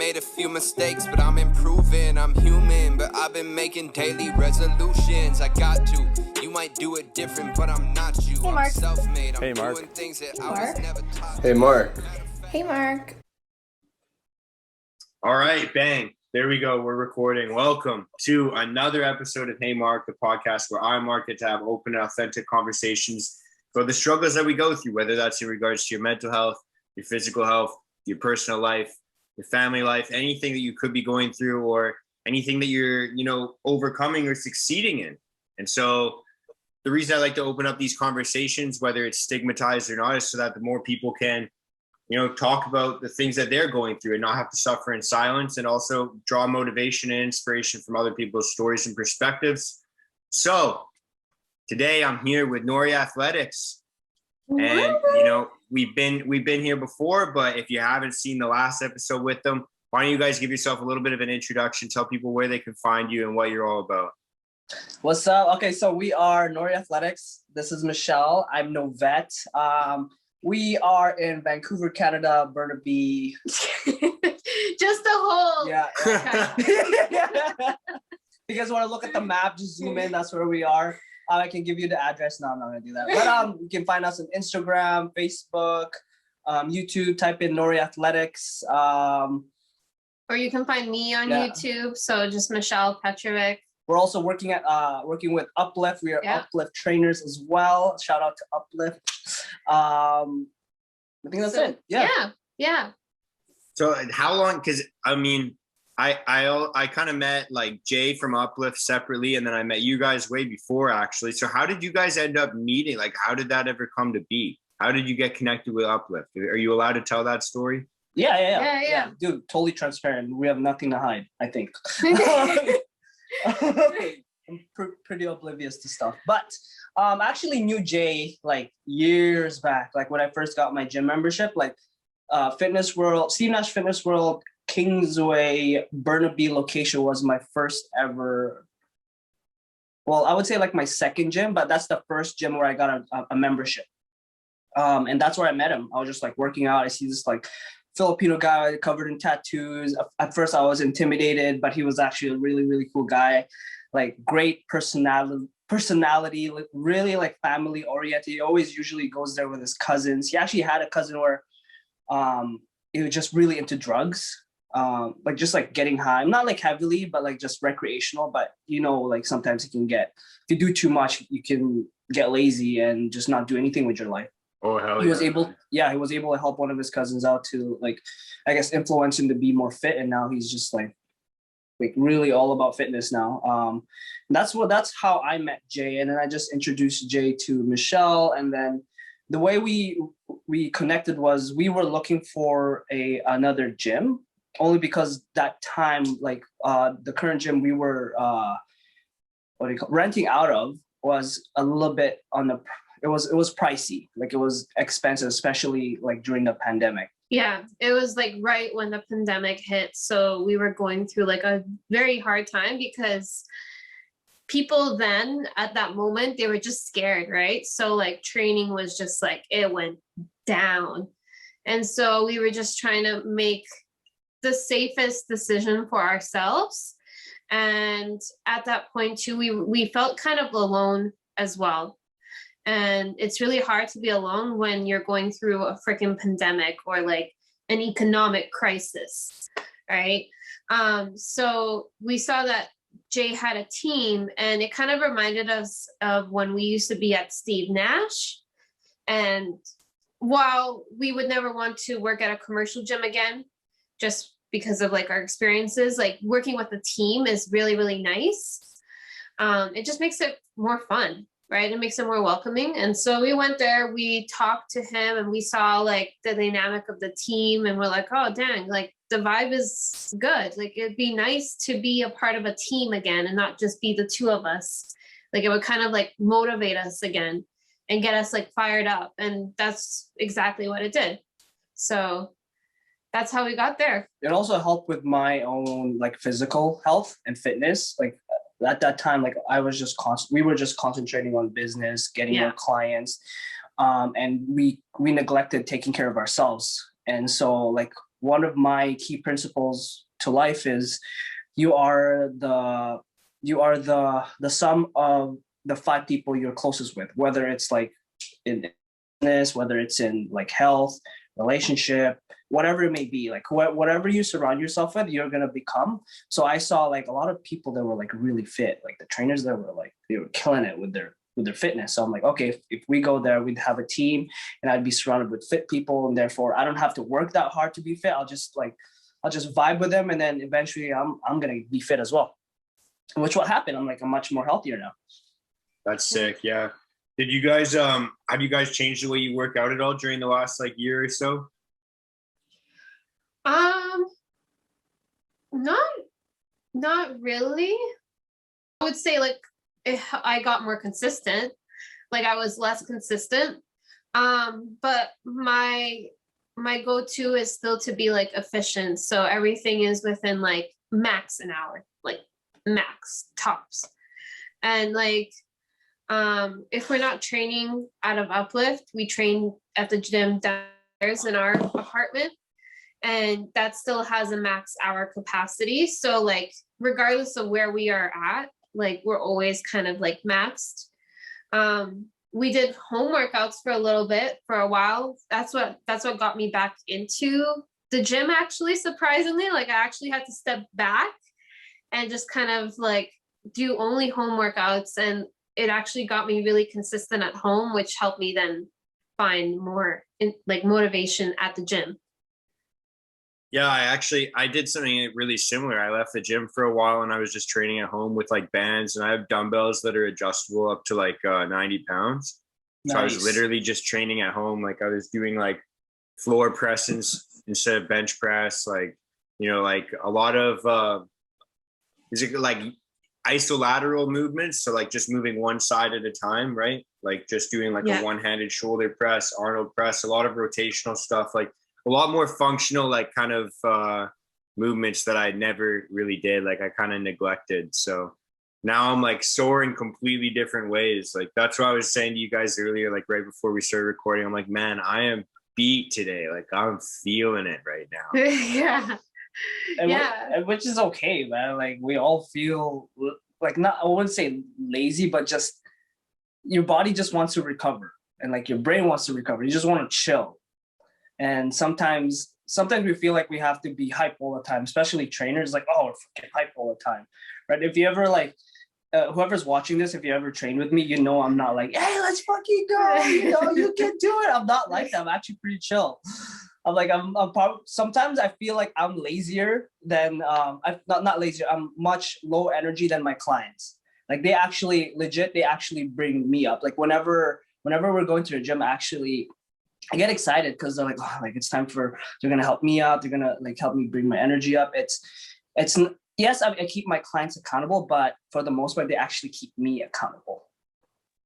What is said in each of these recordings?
made a few mistakes, but I'm improving. I'm human, but I've been making daily resolutions. I got to. You might do it different, but I'm not you. Hey, Mark. I'm self-made. I'm Hey, Mark. doing things that I Mark. was never taught. Hey, Mark. Hey, Mark. All right, bang. There we go. We're recording. Welcome to another episode of Hey Mark, the podcast where I, Mark, get to have open and authentic conversations for the struggles that we go through, whether that's in regards to your mental health, your physical health, your personal life, your family life, anything that you could be going through or anything that you're, overcoming or succeeding in. And so the reason I like to open up these conversations, whether it's stigmatized or not, is so that the more people can talk about the things that they're going through and not have to suffer in silence, and also draw motivation and inspiration from other people's stories and perspectives. So today I'm here with Nori Athletics, and we've been here before, but if you haven't seen the last episode with them, why don't you guys give yourself a little bit of an introduction, tell people where they can find you and what you're all about. What's up? Okay, so we are Nori Athletics. This is Michelle. I'm Novette. We are in Vancouver, Canada, Burnaby. Just the whole. Yeah. You guys want to look at the map, just zoom in. That's where we are. I can give you the address. No, I'm not going to do that. But you can find us on Instagram, Facebook, YouTube. Type in Nori Athletics. Or you can find me on YouTube. So just Michelle Petrovic. We're also working with Uplift. We are Uplift trainers as well. Shout out to Uplift. I think that's it. Yeah. So how long? Because I kind of met like Jay from Uplift separately, and then I met you guys way before actually. So how did you guys end up meeting? Like, how did that ever come to be? How did you get connected with Uplift? Are you allowed to tell that story? Yeah. Dude, totally transparent. We have nothing to hide, I think. I'm pretty oblivious to stuff, but I actually knew Jay like years back, like when I first got my gym membership, like Fitness World, Steve Nash Fitness World, Kingsway, Burnaby location was my first ever, well, I would say like my second gym, but that's the first gym where I got a membership. And that's where I met him. I was just like working out. I see this like Filipino guy covered in tattoos. At first I was intimidated, but he was actually a really, really cool guy. Like great personality, like really like family oriented. He always usually goes there with his cousins. He actually had a cousin where he was just really into drugs. Like just like getting high, not like heavily, but like just recreational. But like sometimes it can get, if you do too much, you can get lazy and just not do anything with your life. Oh, hell he was able to help one of his cousins out to like, I guess, influence him to be more fit. And now he's just like really all about fitness now. That's how I met Jay. And then I just introduced Jay to Michelle. And then the way we connected was we were looking for another gym, only because that time, like the current gym we were renting out of was a little bit on the, it was pricey, like it was expensive, especially like during the pandemic. Yeah, it was like right when the pandemic hit. So we were going through like a very hard time because people then at that moment, they were just scared, right? So like training was just like, it went down. And so we were just trying to make the safest decision for ourselves. And at that point too, we felt kind of alone as well. And it's really hard to be alone when you're going through a freaking pandemic or like an economic crisis, right? So we saw that Jay had a team, and it kind of reminded us of when we used to be at Steve Nash. And while we would never want to work at a commercial gym again, just because of like our experiences, like working with a team is really, really nice. It just makes it more fun. Right? It makes it more welcoming. And so we went there, we talked to him, and we saw like the dynamic of the team, and we're like, oh, dang, like the vibe is good. Like it'd be nice to be a part of a team again and not just be the two of us. Like it would kind of like motivate us again and get us like fired up. And that's exactly what it did. So that's how we got there. It also helped with my own like physical health and fitness. Like at that time, like we were just concentrating on business, getting more clients, and we neglected taking care of ourselves. And so like one of my key principles to life is you are the sum of the 5 people you're closest with, whether it's like in business, whether it's in like health, relationship, whatever it may be, like whatever you surround yourself with, you're gonna become. So I saw like a lot of people that were like really fit, like the trainers that were like, they were killing it with their fitness. So I'm like, okay, if we go there, we'd have a team and I'd be surrounded with fit people, and therefore I don't have to work that hard to be fit. I'll just vibe with them, and then eventually I'm gonna be fit as well. Which what happened. I'm much more healthier now. That's sick. Yeah. Did you guys have you guys changed the way you work out at all during the last like year or so? Not really. I would say like I got more consistent. Like I was less consistent. But my go-to is still to be like efficient. So everything is within like max an hour, like max tops. And like if we're not training out of Uplift, we train at the gym downstairs in our apartment, and that still has a max hour capacity. So like regardless of where we are at, like we're always kind of like maxed. We did home workouts for a little bit, for a while. That's what got me back into the gym, actually, surprisingly. Like I actually had to step back and just kind of like do only home workouts, and it actually got me really consistent at home, which helped me then find more like motivation at the gym. Yeah, I did something really similar. I left the gym for a while and I was just training at home with like bands, and I have dumbbells that are adjustable up to like 90 pounds. So I was literally just training at home. Like I was doing like floor presses instead of bench press, like, you know, like a lot of is it like isolateral movements? So like just moving one side at a time, right? Like just doing like a one-handed shoulder press, Arnold press, a lot of rotational stuff, like a lot more functional, like kind of movements that I never really did. Like I kind of neglected. So now I'm like soaring completely different ways. Like that's what I was saying to you guys earlier, like right before we started recording. I'm like, man, I am beat today. Like I'm feeling it right now. Yeah. Which is okay, man. Like we all feel like, not, I wouldn't say lazy, but just your body just wants to recover, and like your brain wants to recover. You just want to chill. And sometimes we feel like we have to be hype all the time, especially trainers, like, oh, we're freaking hype all the time, right? If you ever like, whoever's watching this, if you ever train with me, you know I'm not like, hey, let's fucking go, you know, you can do it. I'm not like that. I'm actually pretty chill. I'm like, I'm probably, sometimes I feel like I'm lazier than, I'm not lazier, I'm much low energy than my clients. Like they actually bring me up. Like whenever we're going to the gym, actually, I get excited because they're like, oh, like it's time for, they're going to help me out. They're going to like help me bring my energy up. It's yes, I keep my clients accountable, but for the most part, they actually keep me accountable.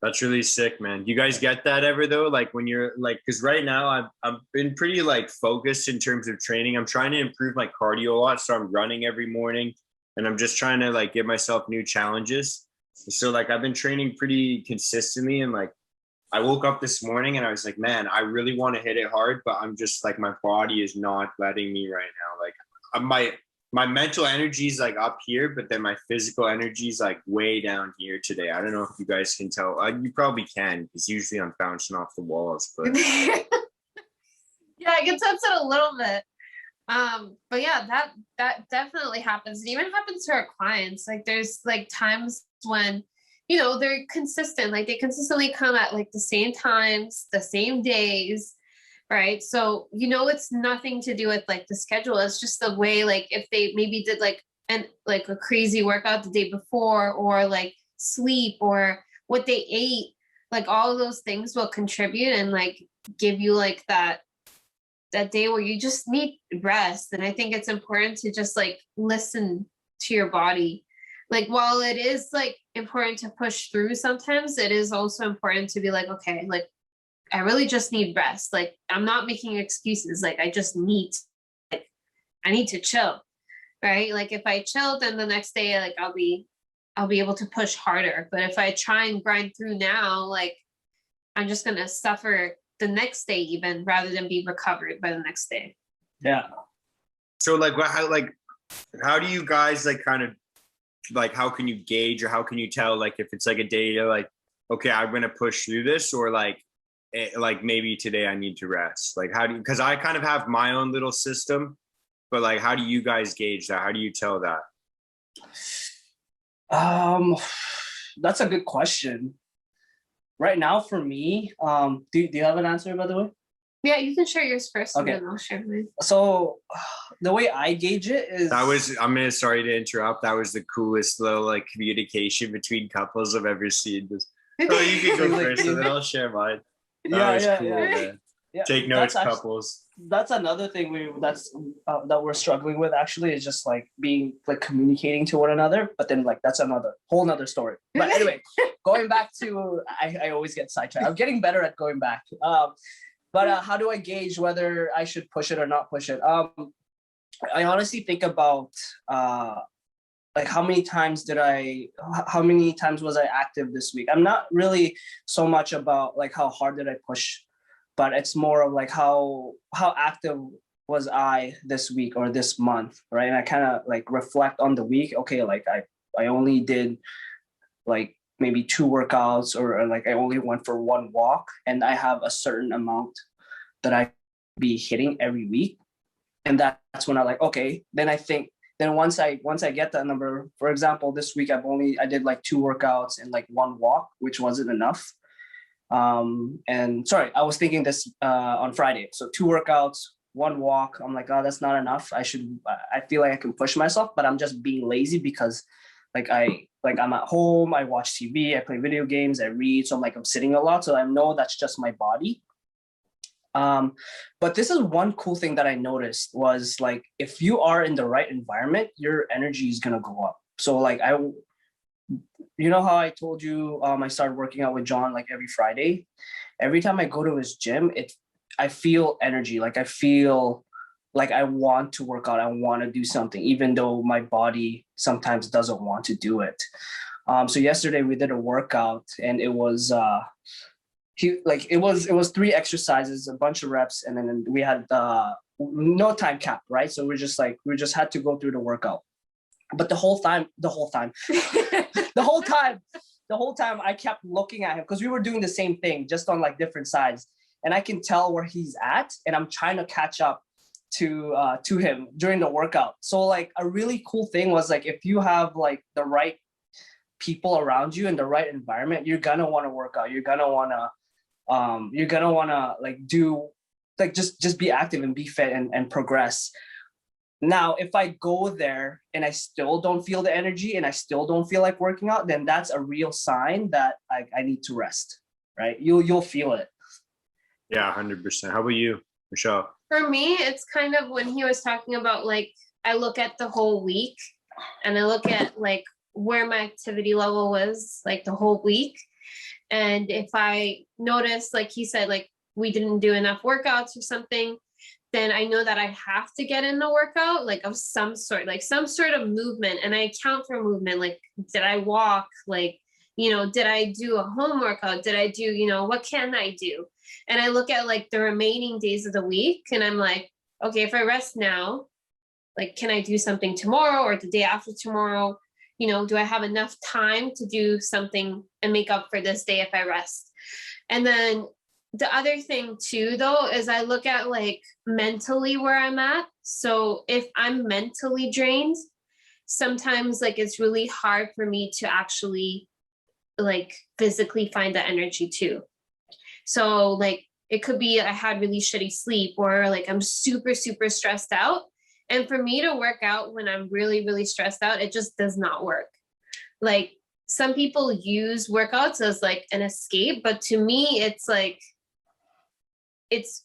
That's really sick, man. You guys get that ever though? Like when you're like, because right now I've been pretty like focused in terms of training. I'm trying to improve my cardio a lot. So I'm running every morning and I'm just trying to like give myself new challenges. So like I've been training pretty consistently, and like I woke up this morning and I was like, man, I really want to hit it hard, but I'm just like, my body is not letting me right now. Like my mental energy is like up here, but then my physical energy is like way down here today. I don't know if you guys can tell. You probably can, because usually I'm bouncing off the walls. But yeah, I can sense it a little bit. But yeah, that definitely happens. It even happens to our clients. Like there's like times when, you know, they're consistent. Like they consistently come at like the same times, the same days. Right. So, you know, it's nothing to do with like the schedule. It's just the way, like if they maybe did like a crazy workout the day before, or like sleep, or what they ate, like all of those things will contribute and like give you like that day where you just need rest. And I think it's important to just like listen to your body. Like while it is like important to push through, sometimes it is also important to be like, okay, like I really just need rest. Like I'm not making excuses. Like I just need, like I need to chill, right? Like if I chill, then the next day, like I'll be able to push harder. But if I try and grind through now, like I'm just gonna suffer the next day even, rather than be recovered by the next day. Yeah, So like how do you guys like kind of like, how can you gauge or how can you tell like if it's like a day like, okay, I'm gonna push through this, or like maybe today I need to rest? Like how do you, because I kind of have my own little system, but like how do you guys gauge that? How do you tell that? That's a good question. Right now for me, do you have an answer, by the way? Yeah, you can share yours first, Okay. and then I'll share mine. So the way I gauge it is sorry to interrupt. That was the coolest little like communication between couples I've ever seen. So you can go first, and then I'll share mine. That was cool, man. Yeah, Take notes, couples. That's another thing that we're struggling with, actually, is just like being like communicating to one another. But then like that's another whole nother story. But anyway, going back to I always get sidetracked. I'm getting better at going back. But how do I gauge whether I should push it or not push it? I honestly think about like how many times was I active this week? I'm not really so much about like how hard did I push, but it's more of like how active was I this week or this month, right? And I kind of like reflect on the week. Okay, like I only did like maybe 2 workouts, or like I only went for 1 walk, and I have a certain amount that I be hitting every week. And that's when I like, okay, then I think, then once I get that number, for example, this week I did like 2 workouts and like 1 walk, which wasn't enough. And sorry, I was thinking this on Friday. So 2 workouts, 1 walk. I'm like, oh, that's not enough. I feel like I can push myself, but I'm just being lazy because I'm at home, I watch TV, I play video games, I read. So I'm sitting a lot. So I know that's just my body. But this is one cool thing that I noticed was like, if you are in the right environment, your energy is going to go up. So like, you know how I told you, I started working out with John, like every Friday. Every time I go to his gym, I feel energy. Like I feel like I want to work out. I want to do something, even though my body sometimes doesn't want to do it. So yesterday we did a workout, and it was, it was 3 exercises, a bunch of reps, and then we had no time cap, right? So we just had to go through the workout. But the whole time, I kept looking at him because we were doing the same thing, just on like different sides, and I can tell where he's at, and I'm trying to catch up to him during the workout. So like a really cool thing was like, if you have like the right people around you in the right environment, you're gonna want to work out. You're gonna wanna like do like just be active and be fit and progress. Now, if I go there and I still don't feel the energy and I still don't feel like working out, then that's a real sign that I need to rest, right? You'll feel it. Yeah, 100%. How about you, Michelle? For me, it's kind of when he was talking about like, I look at the whole week and I look at like where my activity level was like the whole week. And if I notice, like he said, like we didn't do enough workouts or something, then I know that I have to get in a workout, like of some sort, like some sort of movement. And I account for movement. Like, did I walk? Like, did I do a home workout? Did I do, what can I do? And I look at like the remaining days of the week and I'm like, okay, if I rest now, like, can I do something tomorrow or the day after tomorrow? Do I have enough time to do something and make up for this day if I rest? And then the other thing too, though, is I look at like mentally where I'm at. So if I'm mentally drained, sometimes like it's really hard for me to actually like physically find the energy too. So like it could be I had really shitty sleep, or like I'm super, super stressed out. And for me to work out when I'm really, really stressed out, it just does not work. Like some people use workouts as like an escape, but to me, it's like, it's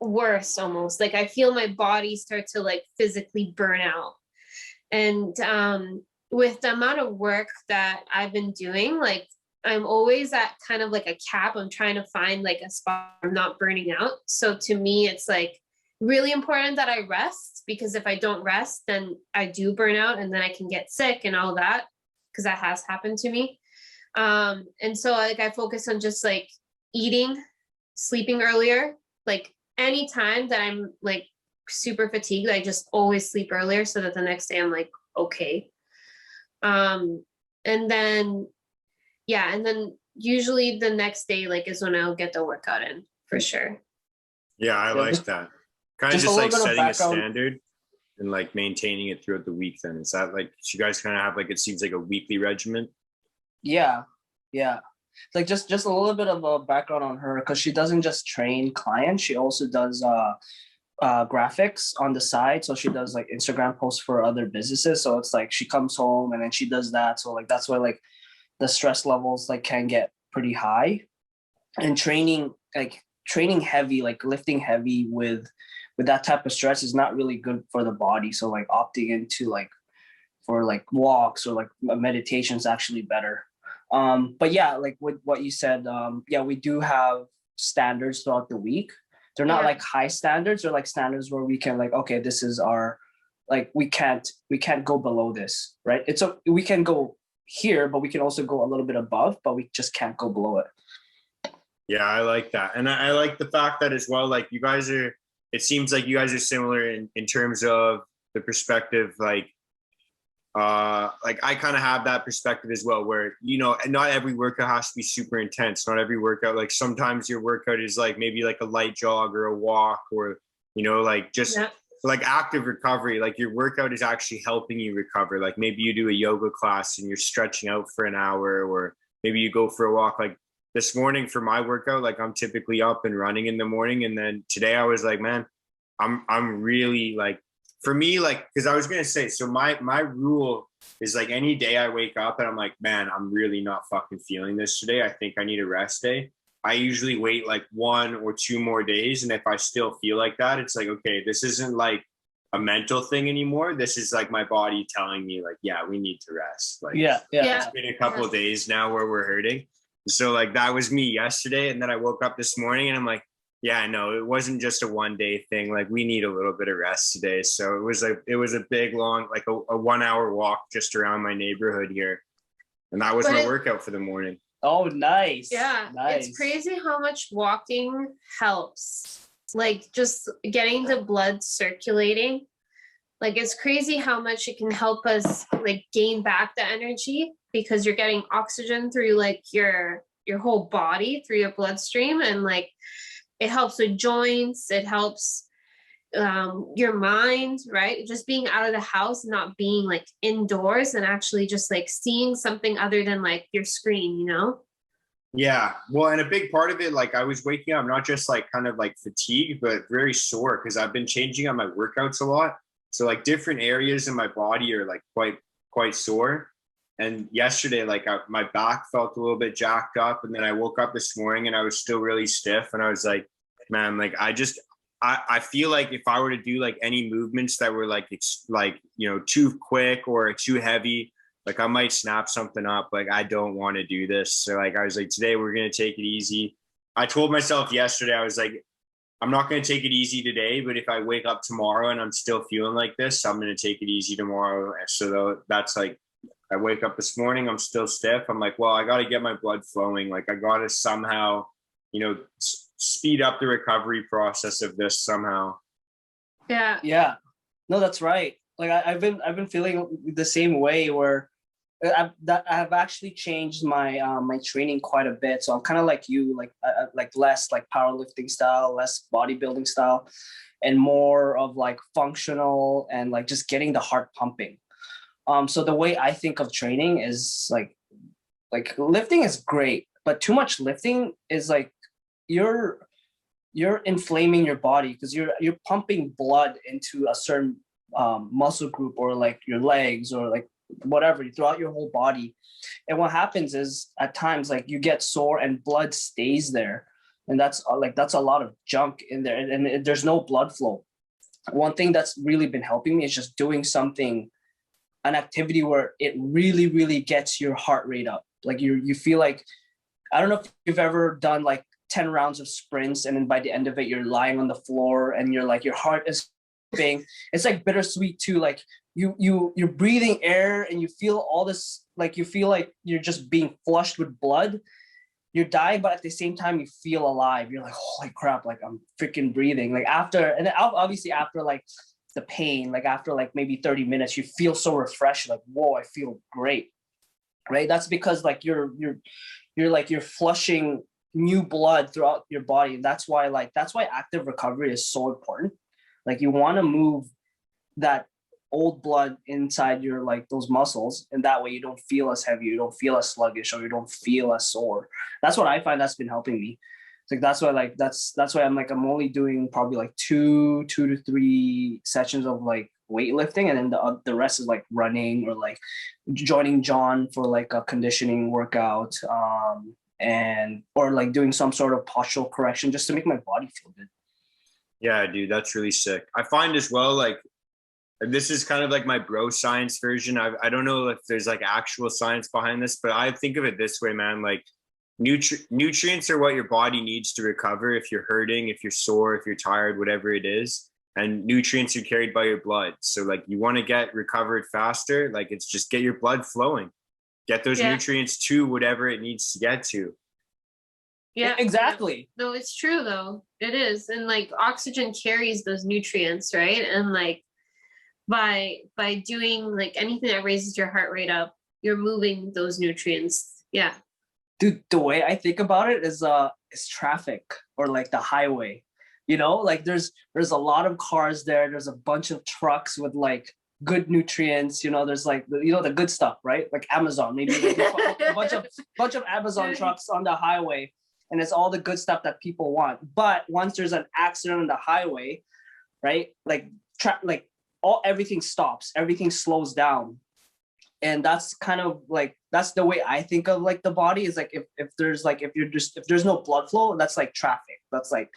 worse almost. Like I feel my body start to like physically burn out. And with the amount of work that I've been doing, like I'm always at kind of like a cap. I'm trying to find like a spot where I'm not burning out. So to me, it's like really important that I rest, because if I don't rest, then I do burn out and then I can get sick and all that, because that has happened to me. And so like I focus on just like eating, sleeping earlier, like anytime that I'm like super fatigued, I just always sleep earlier so that the next day I'm like, okay. And then, yeah, and then usually the next day, like, is when I'll get the workout in for sure. Yeah, I Yeah, like just- that. Kind of just a just like little bit of setting a background. standard and like maintaining it throughout the week. Then is that like you guys kind of have like it seems like a weekly regimen? Yeah. Like just a little bit of a background on her, because she doesn't just train clients, she also does graphics on the side. So she does like Instagram posts for other businesses. So it's like she comes home and then she does that. So like that's why like the stress levels like can get pretty high. And training heavy, like lifting heavy with that type of stress is not really good for the body. So like opting into like for like walks or like meditation is actually better. But yeah, like with what you said, yeah, we do have standards throughout the week. They're not like high standards, or like standards where we can like, okay, this is our, like, we can't go below this, right? We can go here, but we can also go a little bit above, but we just can't go below it. Yeah, I like that. And I like the fact that as well, like you guys are, it seems like you guys are similar in terms of the perspective, like I kind of have that perspective as well, where, you know, not every workout has to be super intense. Not every workout, like sometimes your workout is like maybe like a light jog or a walk, or, you know, like just like active recovery. Like your workout is actually helping you recover. Like maybe you do a yoga class and you're stretching out for an hour, or maybe you go for a walk. Like this morning for my workout, like I'm typically up and running in the morning. And then today I was like, man, I'm really like, for me, like, because I was going to say, so my rule is like any day I wake up and I'm like, man, I'm really not fucking feeling this today. I think I need a rest day. I usually wait like 1 or 2 more days. And if I still feel like that, it's like, okay, this isn't like a mental thing anymore. This is like my body telling me like, yeah, we need to rest. Like, it's been a couple of days now where we're hurting. So like that was me yesterday. And then I woke up this morning and I'm like, yeah, no, it wasn't just a 1-day thing. Like we need a little bit of rest today. So it was a big, long, like a 1-hour walk just around my neighborhood here. And that was my workout for the morning. Oh, nice. Yeah. Nice. It's crazy how much walking helps. Like just getting the blood circulating. Like it's crazy how much it can help us like gain back the energy, because you're getting oxygen through like your whole body, through your bloodstream, and like it helps with joints. It helps your mind, right? Just being out of the house, not being like indoors, and actually just like seeing something other than like your screen, you know? Yeah. Well, and a big part of it, like I was waking up, not just like kind of like fatigued, but very sore, because I've been changing on my workouts a lot. So like different areas in my body are like quite sore. And yesterday, like my back felt a little bit jacked up. And then I woke up this morning and I was still really stiff. And I was like, man, like I feel like if I were to do like any movements that were like, it's like, you know, too quick or too heavy, like I might snap something up. Like I don't want to do this. So like I was like, today we're going to take it easy. I told myself yesterday, I was like, I'm not going to take it easy today, but if I wake up tomorrow and I'm still feeling like this, I'm going to take it easy tomorrow. So that's like, I wake up this morning, I'm still stiff. I'm like, well, I got to get my blood flowing. Like I got to somehow, you know, speed up the recovery process of this somehow. Yeah. No, that's right. Like I've been feeling the same way, where I've actually changed my my training quite a bit. So I'm kind of like you, like less like powerlifting style, less bodybuilding style, and more of like functional and like just getting the heart pumping. So the way I think of training is like lifting is great, but too much lifting is like you're inflaming your body, because you're pumping blood into a certain muscle group, or like your legs, or like whatever, throughout your whole body. And what happens is at times like you get sore and blood stays there, and that's a lot of junk in there, and there's no blood flow. One thing that's really been helping me is just doing an activity where it really gets your heart rate up. Like you feel like, I don't know if you've ever done like 10 rounds of sprints, and then by the end of it you're lying on the floor and you're like, your heart is beating. It's like bittersweet too. Like you're breathing air and you feel all this, like you feel like you're just being flushed with blood, you're dying, but at the same time you feel alive. You're like, holy crap, like I'm freaking breathing. Like after, and then obviously after like the pain, like after like maybe 30 minutes, you feel so refreshed, like, whoa, I feel great. Right. That's because like you're flushing new blood throughout your body. And that's why active recovery is so important. Like you want to move that old blood inside your like those muscles, and that way you don't feel as heavy, you don't feel as sluggish, or you don't feel as sore. That's what I find that's been helping me. Like that's why I'm only doing probably like two to three sessions of like weightlifting, and then the rest is like running or like joining John for like a conditioning workout, and or like doing some sort of postural correction just to make my body feel good. Yeah, dude, that's really sick. I find as well, like, this is kind of like my bro science version. I don't know if there's like actual science behind this, but I think of it this way, man. Like nutrients are what your body needs to recover if you're hurting, if you're sore, if you're tired, whatever it is. And nutrients are carried by your blood. So like you want to get recovered faster, like it's just get your blood flowing. Get those nutrients to whatever it needs to get to. Yeah, exactly. No, it's true though. It is. And like oxygen carries those nutrients, right? And like by doing like anything that raises your heart rate up, you're moving those nutrients. Yeah. Dude, the way I think about it is traffic or like the highway. You know, like there's a lot of cars there. There's a bunch of trucks with like good nutrients. You know, there's like the good stuff, right? Like Amazon, maybe like a bunch of Amazon trucks on the highway, and it's all the good stuff that people want. But once there's an accident on the highway, right? Like everything stops, everything slows down. And that's kind of like, that's the way I think of like the body is like, if there's no blood flow, that's like traffic. That's like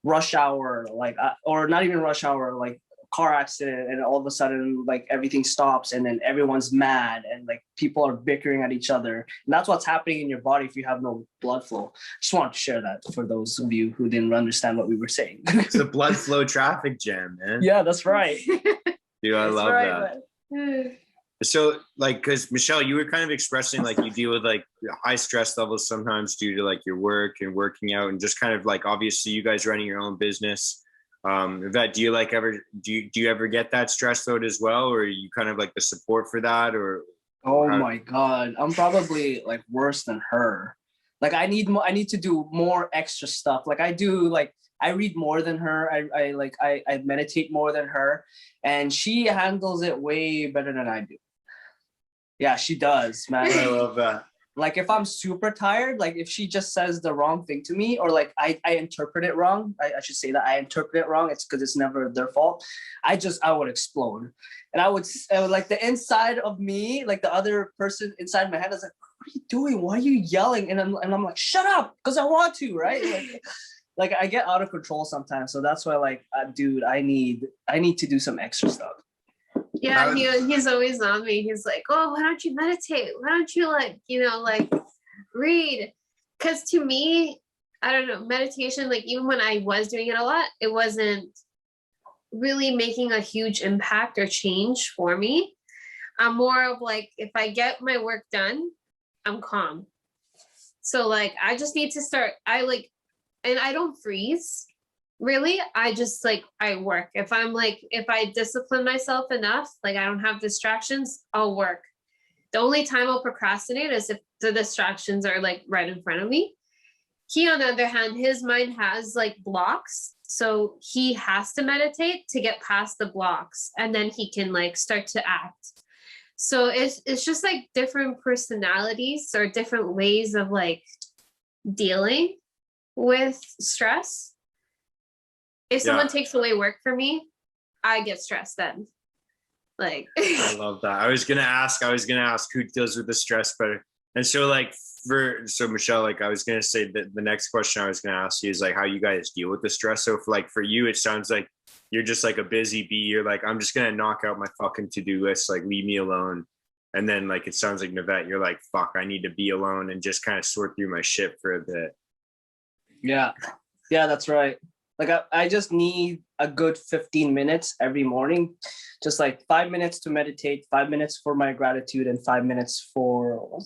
rush hour, like, or not even rush hour, like car accident, and all of a sudden like everything stops and then everyone's mad and like people are bickering at each other. And that's what's happening in your body if you have no blood flow. Just want to share that for those of you who didn't understand what we were saying. It's a blood flow traffic jam, man. Yeah, that's right. Dude, I love that. Man. So like, because Michelle, you were kind of expressing like you deal with like high stress levels sometimes due to like your work and working out, and just kind of like, obviously you guys running your own business. That do you ever get that stress load as well, or are you kind of like the support for that, or? My God, I'm probably like worse than her. Like I need to do more extra stuff. Like I read more than her. I meditate more than her, and she handles it way better than I do. Yeah, she does, man. I love that. Like if I'm super tired, like if she just says the wrong thing to me, or like I interpret it wrong, I should say that I interpret it wrong. It's because it's never their fault. I would explode. And I would like the inside of me, like the other person inside my head is like, what are you doing? Why are you yelling? And I'm like, shut up, because I want to, right? Like I get out of control sometimes. So that's why like, dude, I need to do some extra stuff. Yeah, he's always on me. He's like, oh, why don't you meditate? Why don't you like read? Because to me, I don't know, meditation, like even when I was doing it a lot, it wasn't really making a huge impact or change for me. I'm more of like, if I get my work done, I'm calm. So like, I just need to start, and I don't freeze. Really, I just like, I work. If I discipline myself enough, like I don't have distractions, I'll work. The only time I'll procrastinate is if the distractions are like right in front of me. He, on the other hand, his mind has like blocks. So he has to meditate to get past the blocks, and then he can like start to act. So it's just like different personalities or different ways of like dealing with stress. If someone takes away work for me, I get stressed then. Like I love that. I was gonna ask who deals with the stress better. And so like so Michelle, like I was gonna say that the next question I was gonna ask you is like how you guys deal with the stress. So for you, it sounds like you're just like a busy bee. You're like, I'm just gonna knock out my fucking to-do list, like leave me alone. And then like it sounds like Novette, you're like, fuck, I need to be alone and just kind of sort through my shit for a bit. Yeah, that's right. Like I just need a good 15 minutes every morning, just like 5 minutes to meditate, 5 minutes for my gratitude, and 5 minutes for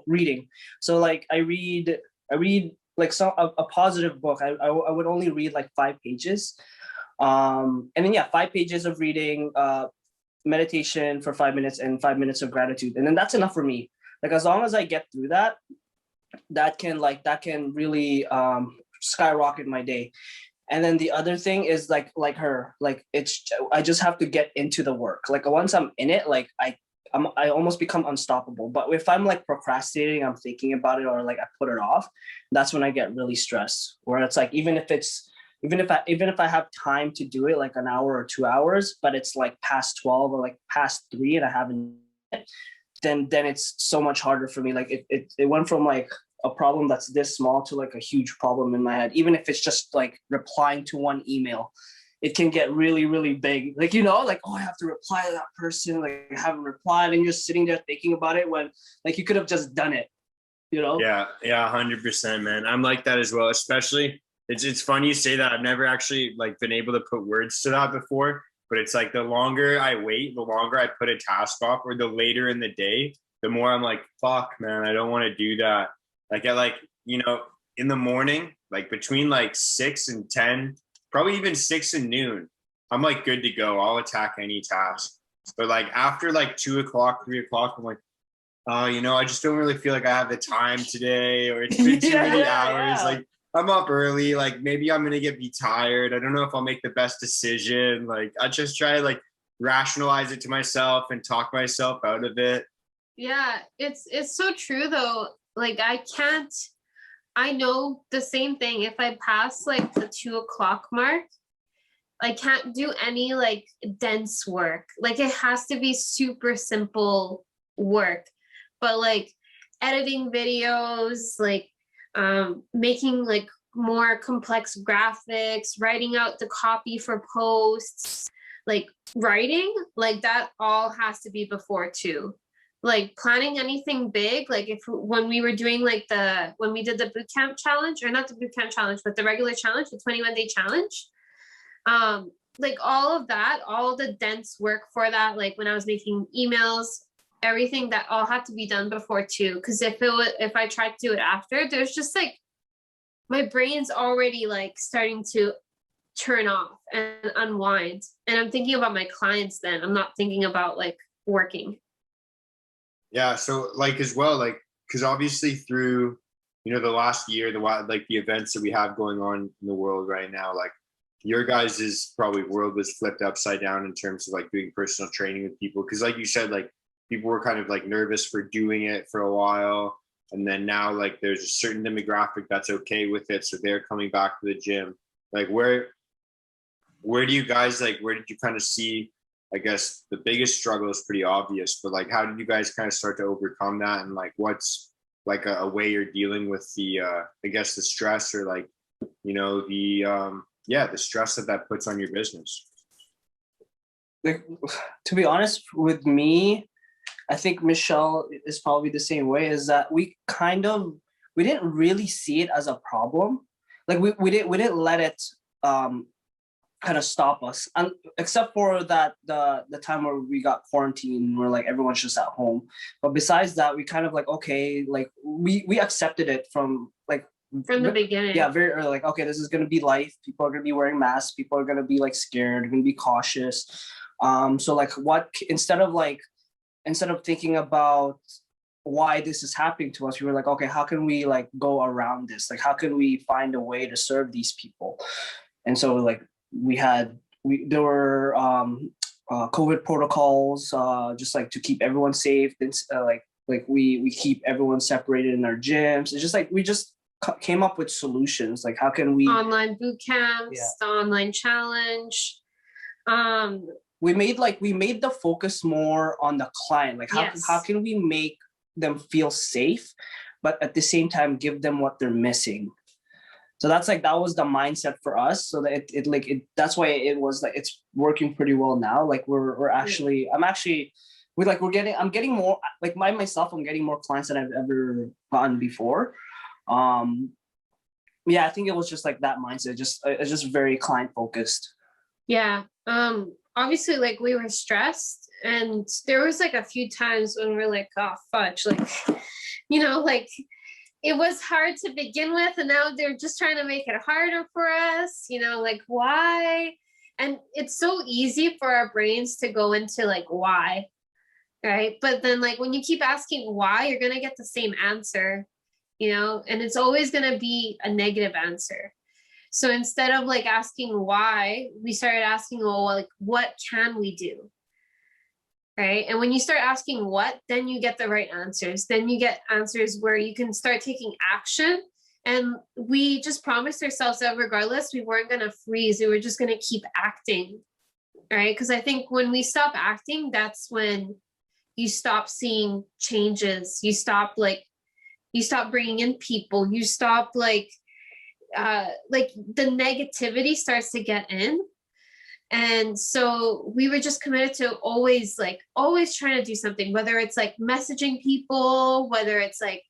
reading. So like I read I read like a positive book. I would only read like 5 pages. And then 5 pages of reading, meditation for 5 minutes, and 5 minutes of gratitude. And then that's enough for me. Like as long as I get through that, that can really skyrocket my day. And then the other thing is like her, like I just have to get into the work. Like once I'm in it, like I almost become unstoppable. But if I'm like procrastinating, I'm thinking about it, or like I put it off, that's when I get really stressed. Where it's like even if I have time to do it, like an hour or 2 hours, but it's like past 12 or like past 3 and I haven't, then it's so much harder for me. Like it went from like a problem that's this small to like a huge problem in my head. Even if it's just like replying to one email, it can get really, really big. Like, like, oh, I have to reply to that person. Like I haven't replied, and you're sitting there thinking about it when like you could have just done it, Yeah, 100%, man. I'm like that as well. Especially, it's funny you say that. I've never actually like been able to put words to that before, but it's like the longer I wait, the longer I put a task off, or the later in the day, the more I'm like, fuck, man, I don't want to do that. Like in the morning, like between like 6 and 10, probably even 6 and noon, I'm like good to go. I'll attack any task. But like after like 2 o'clock, 3 o'clock, I'm like, I just don't really feel like I have the time today, or it's been too many hours. Yeah. Like I'm up early, like maybe I'm gonna be tired. I don't know if I'll make the best decision. Like I just try to like rationalize it to myself and talk myself out of it. Yeah, it's so true though. Like I know the same thing. If I pass like the 2 o'clock mark, I can't do any like dense work. Like it has to be super simple work. But like editing videos, like making like more complex graphics, writing out the copy for posts, like writing, like that all has to be before 2. Like planning anything big, like when we were doing like when we did the boot camp challenge, or not the boot camp challenge, but the regular challenge, the 21-day challenge, like all of that, all the dense work for that, like when I was making emails, everything, that all had to be done before 2. Because if I tried to do it after, there's just like my brain's already like starting to turn off and unwind, and I'm thinking about my clients. Then I'm not thinking about like working. Yeah. So like as well, like, because obviously through, the last year, the events that we have going on in the world right now, like your guys' probably world was flipped upside down in terms of like doing personal training with people. Cause like you said, like people were kind of like nervous for doing it for a while. And then now like there's a certain demographic that's okay with it. So they're coming back to the gym. Like where do you guys, like, where did you kind of see, I guess the biggest struggle is pretty obvious, but like, how did you guys kind of start to overcome that? And like, what's like a way you're dealing with the, I guess the stress, or like, the stress that puts on your business? Like, to be honest with me, I think Michelle is probably the same way, is that we didn't really see it as a problem. Like we didn't let it kind of stop us, and except for that the time where we got quarantined, where like everyone's just at home. But besides that, we kind of like, okay, like we accepted it from the beginning. Yeah, very early. Like, okay, this is gonna be life. People are gonna be wearing masks. People are gonna be like scared. They're gonna be cautious. So like, instead of thinking about why this is happening to us, we were like, okay, how can we like go around this? Like, how can we find a way to serve these people? And so like there were COVID protocols, just like to keep everyone safe. Like we keep everyone separated in our gyms. It's just like we just came up with solutions. Like, how can we online boot camps, the online challenge. We made the focus more on the client. Like how can we make them feel safe, but at the same time give them what they're missing. So that was the mindset for us. So that that's why it was like, it's working pretty well now. Like I'm getting more, like myself, I'm getting more clients than I've ever gotten before. I think it was just like that mindset. It's just very client focused. Yeah. Obviously like we were stressed, and there was like a few times when we're like, oh fudge, like, like it was hard to begin with, and now they're just trying to make it harder for us, you know, like why? And it's so easy for our brains to go into like why, right? But then like when you keep asking why, you're going to get the same answer, you know, and it's always going to be a negative answer. So instead of like asking why, we started asking, well, like what can we do? Right. And when you start asking what, then you get the right answers. Then you get answers where you can start taking action. And we just promised ourselves that regardless, we weren't going to freeze. We were just going to keep acting. Right. Because I think when we stop acting, that's when you stop seeing changes. You stop bringing in people. You stop like the negativity starts to get in. And so we were just committed to always trying to do something, whether it's like messaging people, whether it's like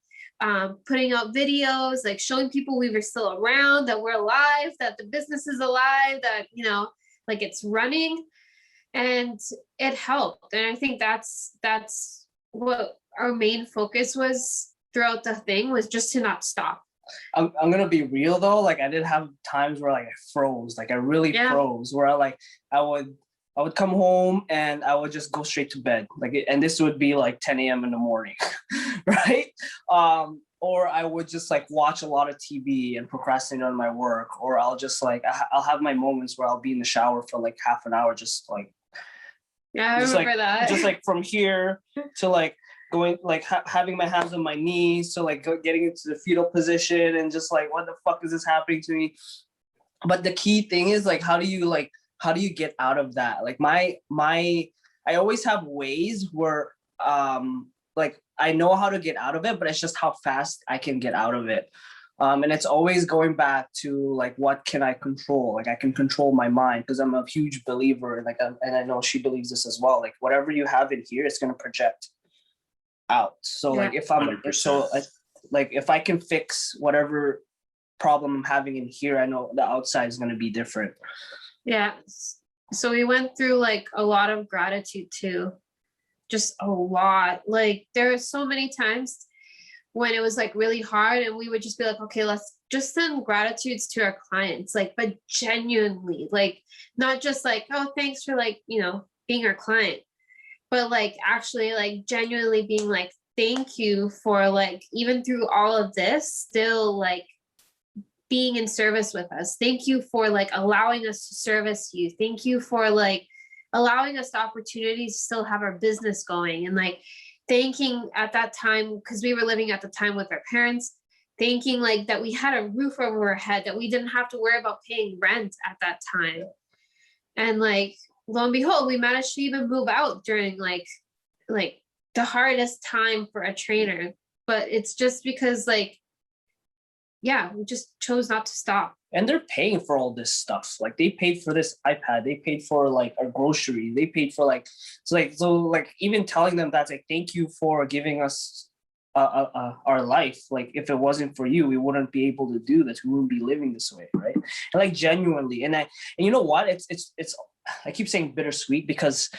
putting out videos, like showing people we were still around, that we're alive, that the business is alive, that, you know, like it's running. And it helped. And I think that's what our main focus was throughout the thing, was just to not stop. I'm gonna be real though. Like I did have times where like I froze, like I really froze, where I would come home and I would just go straight to bed. And this would be like 10 a.m. in the morning, right? Or I would just like watch a lot of TV and procrastinate on my work, or I'll just like I'll have my moments where I'll be in the shower for like half an hour, just like I remember that. Just like from here to like going, like having my hands on my knees, so like getting into the fetal position and just like, what the fuck is this happening to me? But the key thing is like, how do you get out of that? Like I always have ways where like I know how to get out of it, but it's just how fast I can get out of it. And it's always going back to like, what can I control? Like I can control my mind, because I'm a huge believer, like, and I know she believes this as well. Like whatever you have in here, it's going to project out. So like if if I can fix whatever problem I'm having in here, I know the outside is going to be different. Yeah. So we went through like a lot of gratitude too. Just a lot. Like there are so many times when it was like really hard and we would just be like, okay, let's just send gratitudes to our clients, like, but genuinely, like, not just like, oh, thanks for like, you know, being our client, but like actually like genuinely being like, thank you for like, even through all of this, still like being in service with us. Thank you for like allowing us to service you. Thank you for like allowing us the opportunities to still have our business going. And like thanking at that time, because we were living at the time with our parents, thanking like that we had a roof over our head, that we didn't have to worry about paying rent at that time. And like, lo and behold, we managed to even move out during like the hardest time for a trainer. But it's just because like, yeah, we just chose not to stop. And they're paying for all this stuff. Like they paid for this iPad, they paid for like our groceries, they paid for like, so even telling them that, like, thank you for giving us our life. Like if it wasn't for you, we wouldn't be able to do this. We wouldn't be living this way, right? And like genuinely, and you know what? It's I keep saying bittersweet, because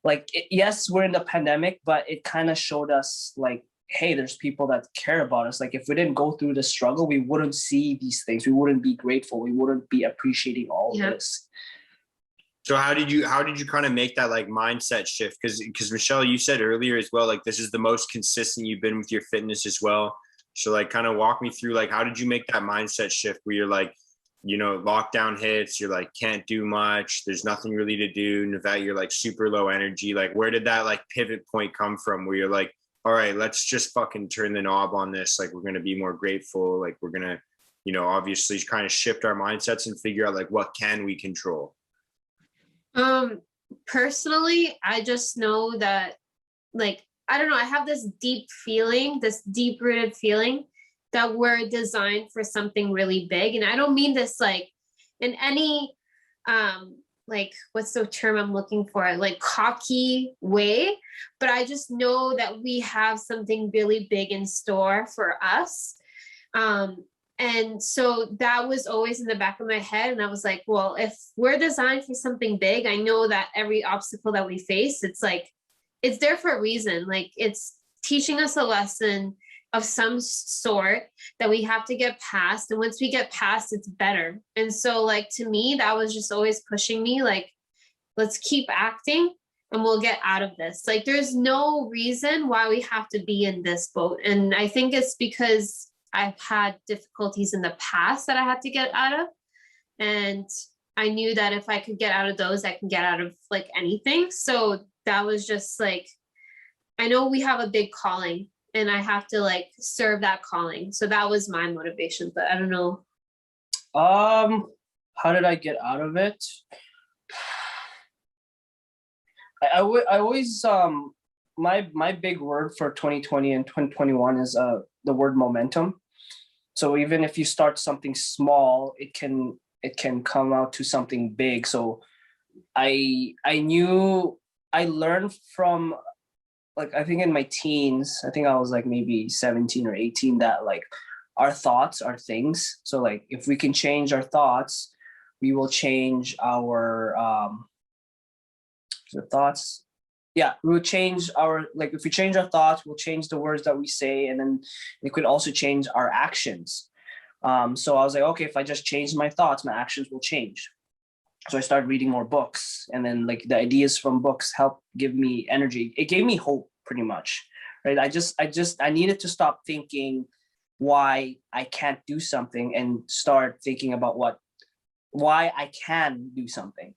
like yes, we're in the pandemic, but it kind of showed us like, hey, there's people that care about us. Like if we didn't go through the struggle, we wouldn't see these things. We wouldn't be grateful. We wouldn't be appreciating all this. So how did you kind of make that like mindset shift? Because Michelle, you said earlier as well, like this is the most consistent you've been with your fitness as well. So like kind of walk me through, like, how did you make that mindset shift where you're like, you know, lockdown hits, you're like, can't do much, there's nothing really to do. Novette, you're like super low energy. Like where did that like pivot point come from where you're like, all right, let's just fucking turn the knob on this. Like, we're going to be more grateful. Like, we're going to, you know, obviously kind of shift our mindsets and figure out like, what can we control? Personally, I just know that, like, I don't know, I have this deep feeling, this deep rooted feeling that we're designed for something really big. And I don't mean this like in any, like, what's the term I'm looking for? Like cocky way, but I just know that we have something really big in store for us. And so that was always in the back of my head. And I was like, well, if we're designed for something big, I know that every obstacle that we face, it's like, it's there for a reason. Like it's teaching us a lesson. of some sort that we have to get past. And once we get past, it's better. And so like, to me, that was just always pushing me, like, let's keep acting and we'll get out of this. Like, there's no reason why we have to be in this boat. And I think it's because I've had difficulties in the past that I had to get out of. And I knew that if I could get out of those, I can get out of like anything. So that was just like, I know we have a big calling and I have to like serve that calling. So that was my motivation, but I don't know. How did I get out of it? I always, my big word for 2020 and 2021 is the word momentum. So even if you start something small, it can come out to something big. So I learned from, like, I think in my teens, I think I was like maybe 17 or 18, that like our thoughts are things. So like if we can change our thoughts, we will change our thoughts. Yeah, we will change our, like, if we change our thoughts, we'll change the words that we say, and then it could also change our actions. So I was like, okay, if I just change my thoughts, my actions will change. So I started reading more books, and then like the ideas from books helped give me energy. It gave me hope, pretty much, right? I needed to stop thinking why I can't do something and start thinking about why I can do something,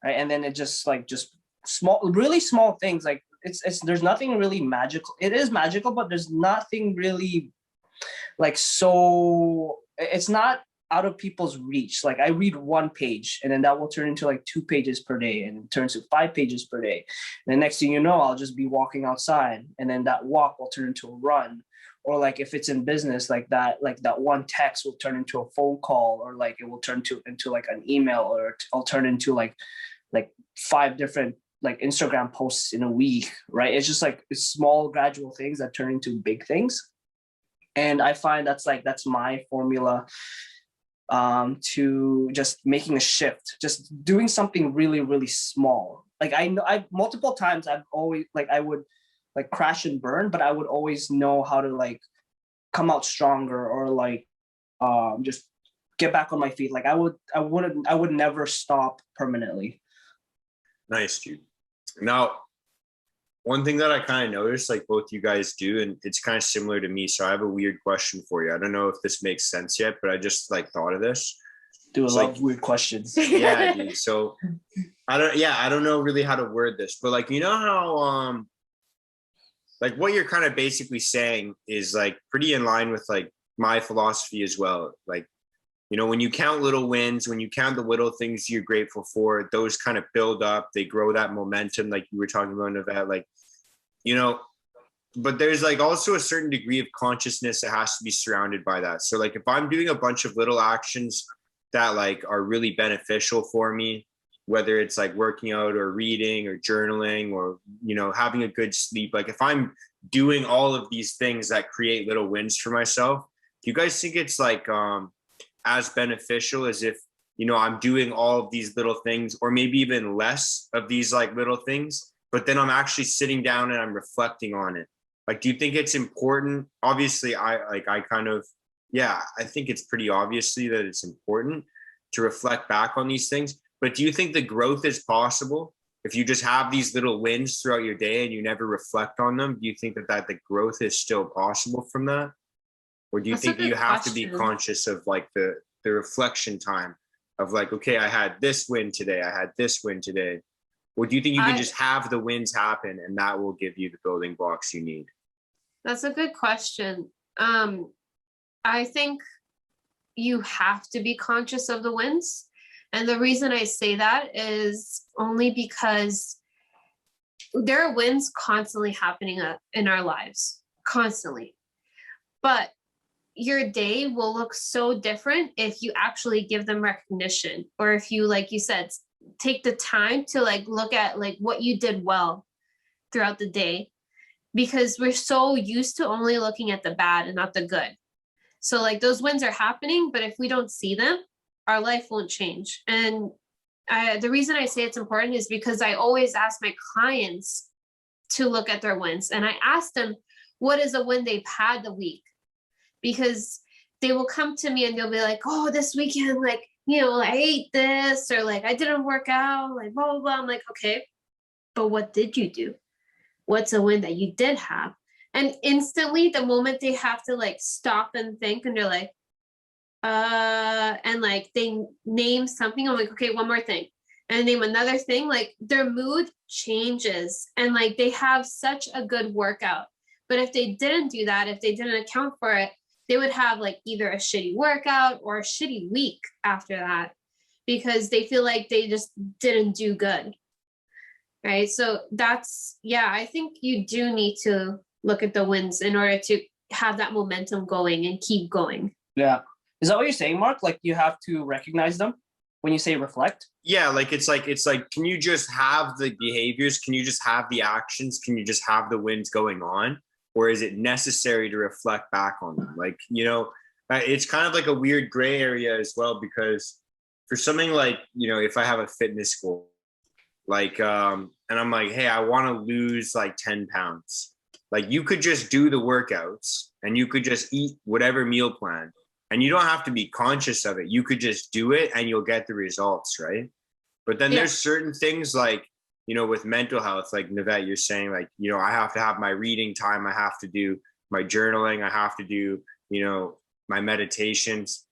right? And then it just small, really small things. Like it's there's nothing really magical. It is magical, but there's nothing really like, so it's not out of people's reach. Like I read one page and then that will turn into like 2 pages per day, and it turns to 5 pages per day. And the next thing you know, I'll just be walking outside, and then that walk will turn into a run. Or like if it's in business, like that one text will turn into a phone call, or like it will turn into like an email, or I'll turn into like 5 different like Instagram posts in a week, right? It's just like it's small gradual things that turn into big things. And I find that's my formula to just making a shift, just doing something really, really small. Like I know I multiple times I've always like, I would like crash and burn, but I would always know how to like come out stronger, or like just get back on my feet. Like I would never stop permanently. Nice, dude. Now, one thing that I kind of noticed, like both you guys do, and it's kind of similar to me. So I have a weird question for you. I don't know if this makes sense yet, but I just like thought of this. Do a lot of weird questions. Yeah, dude. So I don't know really how to word this, but like, you know how like what you're kind of basically saying is like pretty in line with like my philosophy as well. Like, you know, when you count little wins, when you count the little things you're grateful for, those kind of build up, they grow that momentum, like you were talking about, Novette, like, you know, but there's like also a certain degree of consciousness that has to be surrounded by that. So like if I'm doing a bunch of little actions that like are really beneficial for me, whether it's like working out or reading or journaling or, you know, having a good sleep, like if I'm doing all of these things that create little wins for myself, do you guys think it's like as beneficial as if, you know, I'm doing all of these little things, or maybe even less of these like little things, but then I'm actually sitting down and I'm reflecting on it? Like, do you think it's important? Obviously, I think it's pretty obviously that it's important to reflect back on these things. But do you think the growth is possible if you just have these little wins throughout your day and you never reflect on them? Do you think that the growth is still possible from that? Or do you think that you have to be conscious of like the reflection time of like, okay, I had this win today, I had this win today? Or do you think you can just have the wins happen and that will give you the building blocks you need? That's a good question. I think you have to be conscious of the wins. And the reason I say that is only because there are wins constantly happening in our lives, constantly. But your day will look so different if you actually give them recognition, or if you, like you said, take the time to like look at like what you did well throughout the day, because we're so used to only looking at the bad and not the good. So like those wins are happening, but if we don't see them, our life won't change. And the reason I say it's important is because I always ask my clients to look at their wins, and I ask them, what is a win they've had the week, because they will come to me and they'll be like, oh, this weekend, like, you know, I ate this, or like I didn't work out, like blah blah blah. I'm like, okay, but what did you do? What's a win that you did have? And instantly, the moment they have to like stop and think, and they're like, and like they name something, I'm like, okay, one more thing, and name another thing, like their mood changes, and like they have such a good workout. But if they didn't do that, if they didn't account for it, they would have like either a shitty workout or a shitty week after that, because they feel like they just didn't do good. Right. So that's, yeah, I think you do need to look at the wins in order to have that momentum going and keep going. Yeah. Is that what you're saying, Mark? Like you have to recognize them when you say reflect? Yeah, like it's like, can you just have the behaviors? Can you just have the actions? Can you just have the wins going on? Or is it necessary to reflect back on them? Like, you know, it's kind of like a weird gray area as well, because for something like, you know, if I have a fitness goal, like, and I'm like, hey, I want to lose like 10 pounds. Like you could just do the workouts and you could just eat whatever meal plan, and you don't have to be conscious of it. You could just do it and you'll get the results, right? But then there's certain things like, you know, with mental health, like Novette, you're saying like, you know, I have to have my reading time. I have to do my journaling. I have to do, you know, my meditations.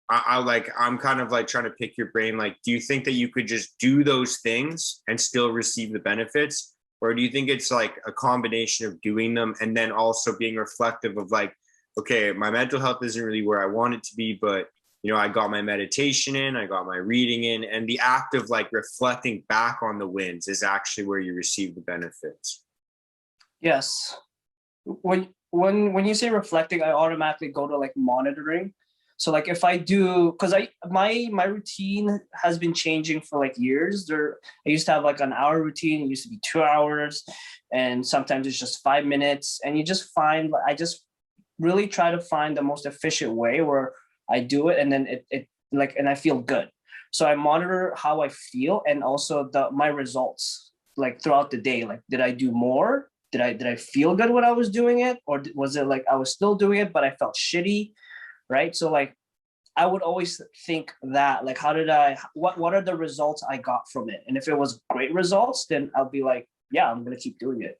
I'm kind of like trying to pick your brain. Like, do you think that you could just do those things and still receive the benefits? Or do you think it's like a combination of doing them and then also being reflective of like, okay, my mental health isn't really where I want it to be, but you know, I got my meditation in, I got my reading in, and the act of like reflecting back on the wins is actually where you receive the benefits. Yes. When you say reflecting, I automatically go to like monitoring. So like if I do, because my routine has been changing for like years. I used to have like an hour routine. It used to be 2 hours, and sometimes it's just 5 minutes. And you just find, I just really try to find the most efficient way where I do it, and then it like, and I feel good. So I monitor how I feel, and also my results like throughout the day. Like, did I do more? Did I feel good when I was doing it, or was it like I was still doing it but I felt shitty? Right. So like I would always think that like, what are the results I got from it? And if it was great results, then I'll be like, yeah, I'm gonna keep doing it.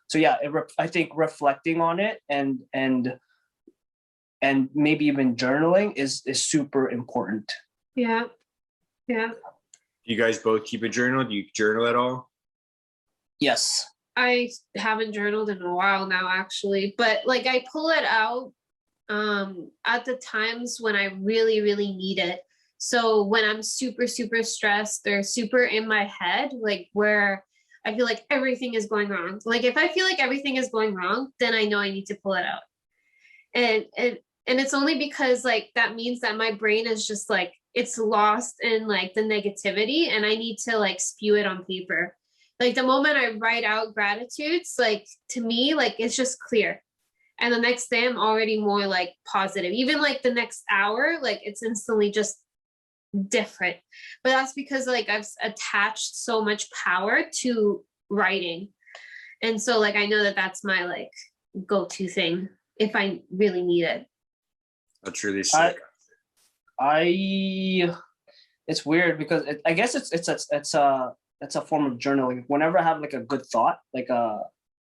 So yeah, I think reflecting on it and maybe even journaling is super important. Yeah. Yeah. You guys both keep a journal? Do you journal at all? Yes. I haven't journaled in a while now, actually, but like I pull it out at the times when I really, really need it. So when I'm super, super stressed or super in my head, like where I feel like everything is going wrong. Like if I feel like everything is going wrong, then I know I need to pull it out. And it's only because like that means that my brain is just like, it's lost in like the negativity, and I need to like spew it on paper. Like the moment I write out gratitudes, like to me, like it's just clear. And the next day I'm already more like positive. Even like the next hour, like it's instantly just different. But that's because like I've attached so much power to writing. And so like I know that that's my like go-to thing if I really need it. That's really sick. It's weird because I guess it's a form of journaling. Whenever I have like a good thought, like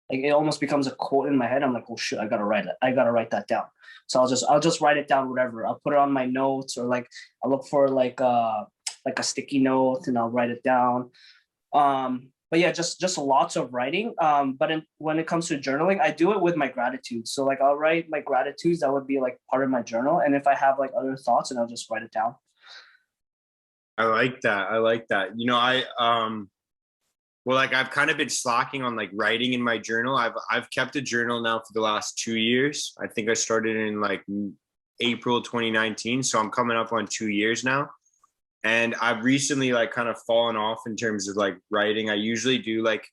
it almost becomes a quote in my head. I'm like, oh shit, I gotta write that down. So I'll just write it down, whatever. I'll put it on my notes, or like I'll look for like a sticky note and I'll write it down. But yeah, just lots of writing. But when it comes to journaling, I do it with my gratitude. So like I'll write my gratitudes, that would be like part of my journal. And if I have like other thoughts, and I'll just write it down. I like that. You know, well, like I've kind of been slacking on like writing in my journal. I've kept a journal now for the last 2 years. I think I started in like April 2019. So I'm coming up on 2 years now. And I've recently like kind of fallen off in terms of like writing. I usually do like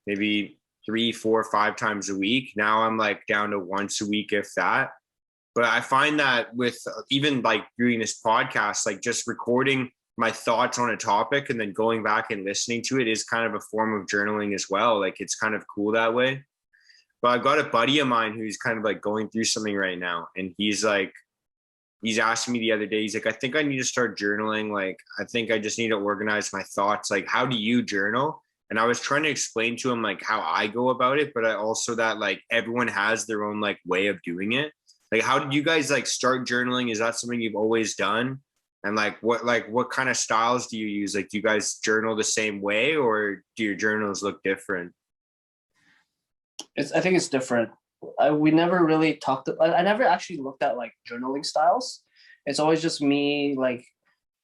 maybe 3, 4, 5 times a week. Now I'm like down to once a week, if that. But I find that with even like doing this podcast, like just recording my thoughts on a topic and then going back and listening to it is kind of a form of journaling as well. Like it's kind of cool that way. But I've got a buddy of mine who's kind of like going through something right now. And he's asking me the other day, he's like, I think I need to start journaling. Like, I think I just need to organize my thoughts. Like, how do you journal? And I was trying to explain to him like how I go about it, but I also that like everyone has their own like way of doing it. Like, how did you guys like start journaling? Is that something you've always done? And what kind of styles do you use? Like, do you guys journal the same way, or do your journals look different? I think it's different. We never really talked. I never actually looked at like journaling styles. It's always just me like,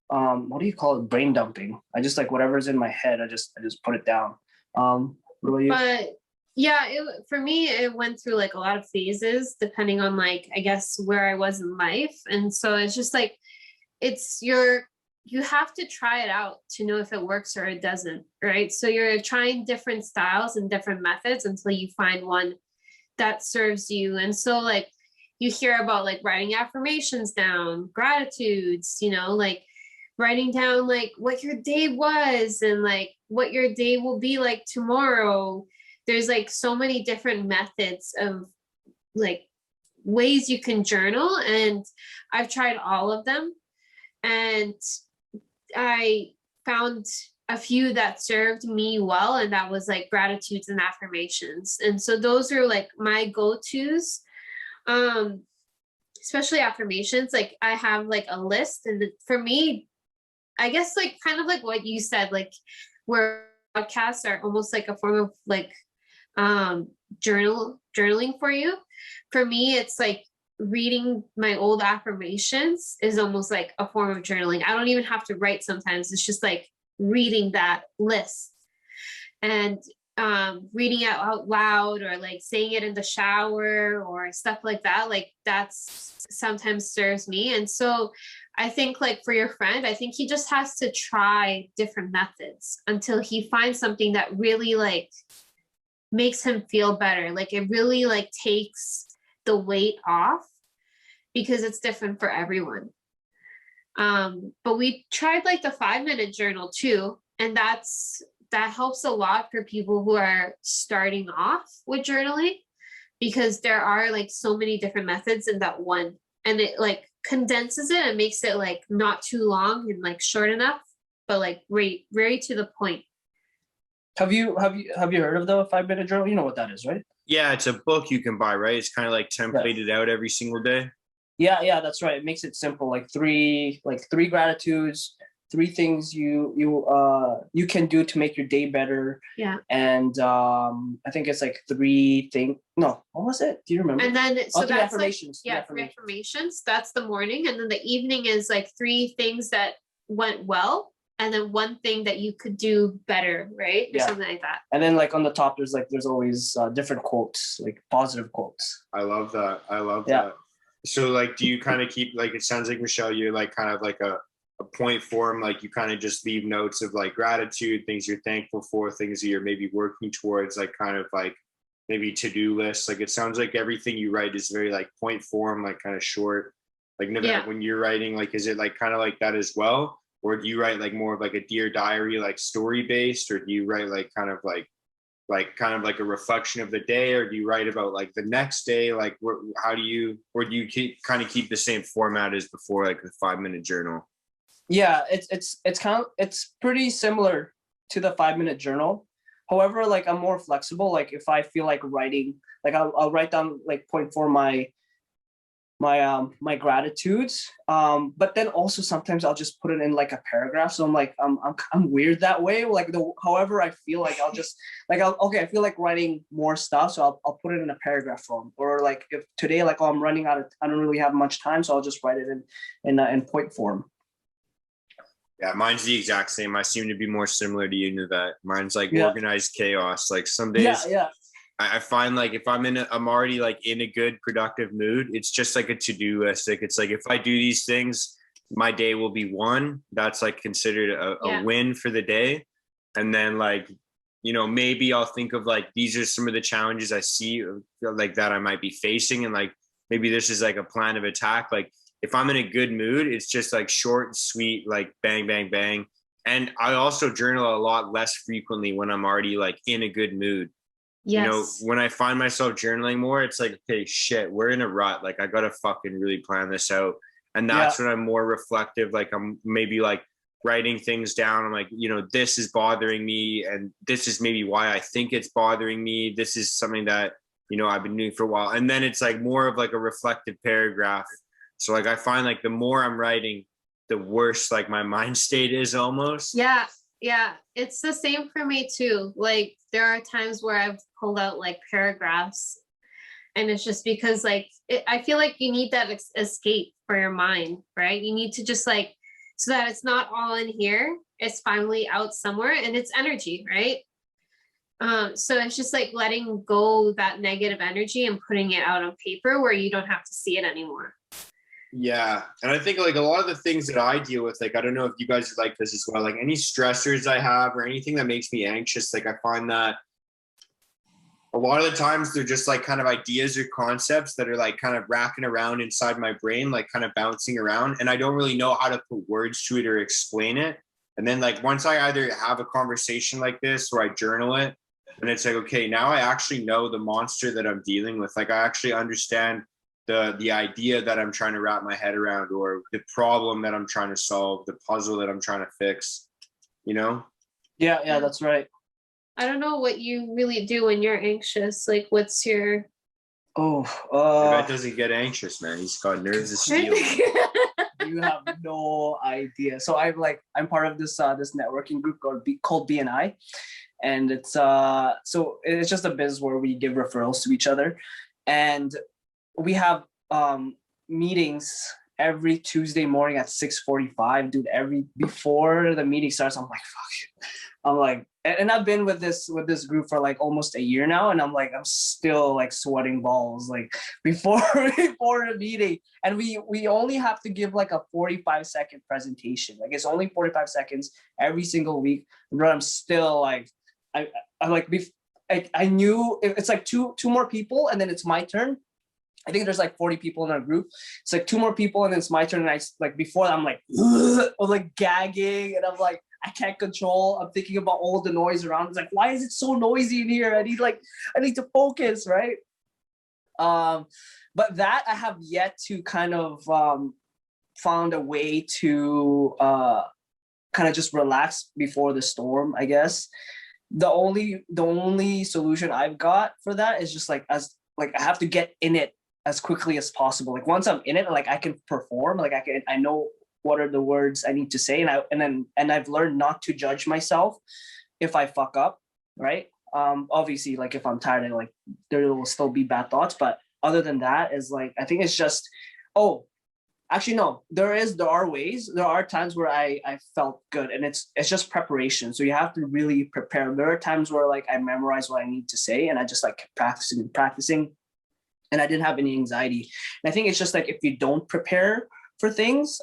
what do you call it? Brain dumping. I just like whatever's in my head. I just put it down. What about you? But yeah, for me, it went through like a lot of phases depending on like, I guess, where I was in life. And so it's just like, you have to try it out to know if it works or it doesn't, right? So you're trying different styles and different methods until you find one that serves you. And so like you hear about like writing affirmations down, gratitudes, like writing down like what your day was and like what your day will be like tomorrow. There's like so many different methods of like ways you can journal, and I've tried all of them. And I found a few that served me well, and that was like gratitudes and affirmations. And so those are like my go-tos, especially affirmations. Like I have like a list, and for me, I guess like kind of like what you said, like where podcasts are almost like a form of like journaling for you. For me, it's like reading my old affirmations is almost like a form of journaling. I don't even have to write sometimes. It's just like reading that list and reading it out loud, or like saying it in the shower or stuff like that. Like that's sometimes serves me. And so I think like for your friend, I think he just has to try different methods until he finds something that really like makes him feel better. Like it really like takes the weight off, because it's different for everyone. But we tried like the 5-minute journal too. And that helps a lot for people who are starting off with journaling, because there are like so many different methods in that one, and it like condenses it and makes it like not too long and like short enough, but like very to the point. Have you heard of the 5-minute journal? You know what that is, right? Yeah, it's a book you can buy, right? It's kind of like templated out every single day. Yeah, that's right. It makes it simple. Like three gratitudes, 3 things you can do to make your day better. Yeah. And I think it's like 3 things. No, what was it? Do you remember? And then so that's affirmations. like, 3 affirmations. That's the morning, and then the evening is like 3 things that went well, and then 1 thing that you could do better, right? Or something like that. And then like on the top, there's always different quotes, like positive quotes. I love that. That. So like, do you kind of keep like, it sounds like, Michelle, you're like kind of like a point form, like you kind of just leave notes of like gratitude, things you're thankful for, things that you're maybe working towards, like kind of like maybe to-do lists. Like it sounds like everything you write is very like point form, like kind of short. Like Novette, when you're writing, like is it like kind of like that as well? Or do you write like more of like a Dear Diary, like story based, or do you write like kind of like a reflection of the day, or do you write about like the next day? Like how do you, or do you keep the same format as before, like the 5-minute journal? Yeah, it's pretty similar to the 5-minute journal. However, like I'm more flexible. Like if I feel like writing, like I'll write down like point for my gratitudes. But then also sometimes I'll just put it in like a paragraph. So I'm like, I'm weird that way. Like however I feel like I'll just like, I feel like writing more stuff. So I'll put it in a paragraph form, or like if today, like, I'm running out of, I don't really have much time. So I'll just write it in point form. Yeah, mine's the exact same. I seem to be more similar to you, Novette. Mine's like organized chaos. Like some days I find like if I'm already like in a good productive mood, it's just like a to-do list. Like it's like if I do these things, my day will be won. That's like considered a win for the day. And then like, maybe I'll think of like, these are some of the challenges I see like that I might be facing. And like, maybe this is like a plan of attack. Like if I'm in a good mood, it's just like short and sweet, like bang, bang, bang. And I also journal a lot less frequently when I'm already like in a good mood. You know, Yes. when I find myself journaling more, it's like, okay, shit, we're in a rut. Like I gotta fucking really plan this out. And that's when I'm more reflective. Like I'm maybe like writing things down. I'm like, you know, this is bothering me, and this is maybe why I think it's bothering me. This is something that, you know, I've been doing for a while. And then it's like more of like a reflective paragraph. So like I find like the more I'm writing, the worse like my mind state is almost. Yeah. Yeah. It's the same for me too. Like there are times where I've pulled out like paragraphs, and it's just because like I feel like you need that escape for your mind, right? You need to just like, so that it's not all in here, it's finally out somewhere, and it's energy, right? So it's just like letting go that negative energy and putting it out on paper where you don't have to see it anymore. Yeah. And I think like a lot of the things that I deal with, like, I don't know if you guys are like this as well, like any stressors I have or anything that makes me anxious, like I find that a lot of the times they're just like kind of ideas or concepts that are like kind of racking around inside my brain, like kind of bouncing around. And I don't really know how to put words to it or explain it. And then like once I either have a conversation like this or I journal it, and it's like, okay, now I actually know the monster that I'm dealing with. Like I actually understand the idea that I'm trying to wrap my head around, or the problem that I'm trying to solve, the puzzle that I'm trying to fix, you know? Yeah, that's right. I don't know what you really do when you're anxious. Like, what's your... That doesn't get anxious, man. He's got nerves of steel. You have no idea. So I'm part of this this networking group called BNI, and it's so it's just a biz where we give referrals to each other, and we have meetings every Tuesday morning at 6:45. Dude, before the meeting starts, I'm like, fuck. I'm like, and I've been with this group for like almost a year now, and I'm still like sweating balls like before the meeting. And we only have to give like a 45-second presentation. Like it's only 45 seconds every single week, but I'm still like, I knew it's like two more people, and then it's my turn. I think there's like 40 people in our group. It's like two more people, and then it's my turn. And I like before I'm like, I was like gagging, and I'm like, I can't control. I'm thinking about all the noise around. It's like, why is it so noisy in here? I need to focus, right? But that I have yet to kind of found a way to kind of just relax before the storm, I guess. The only solution I've got for that is just like I have to get in it as quickly as possible. Like once I'm in it, like I can perform, like I know what are the words I need to say, and I've learned not to judge myself if I fuck up, right? Obviously, like if I'm tired, like there will still be bad thoughts, but other than that, is like I think it's just actually no, there are times where I felt good, and it's just preparation. So you have to really prepare. There are times where like I memorize what I need to say, and I just like practicing, and I didn't have any anxiety. And I think it's just like if you don't prepare for things,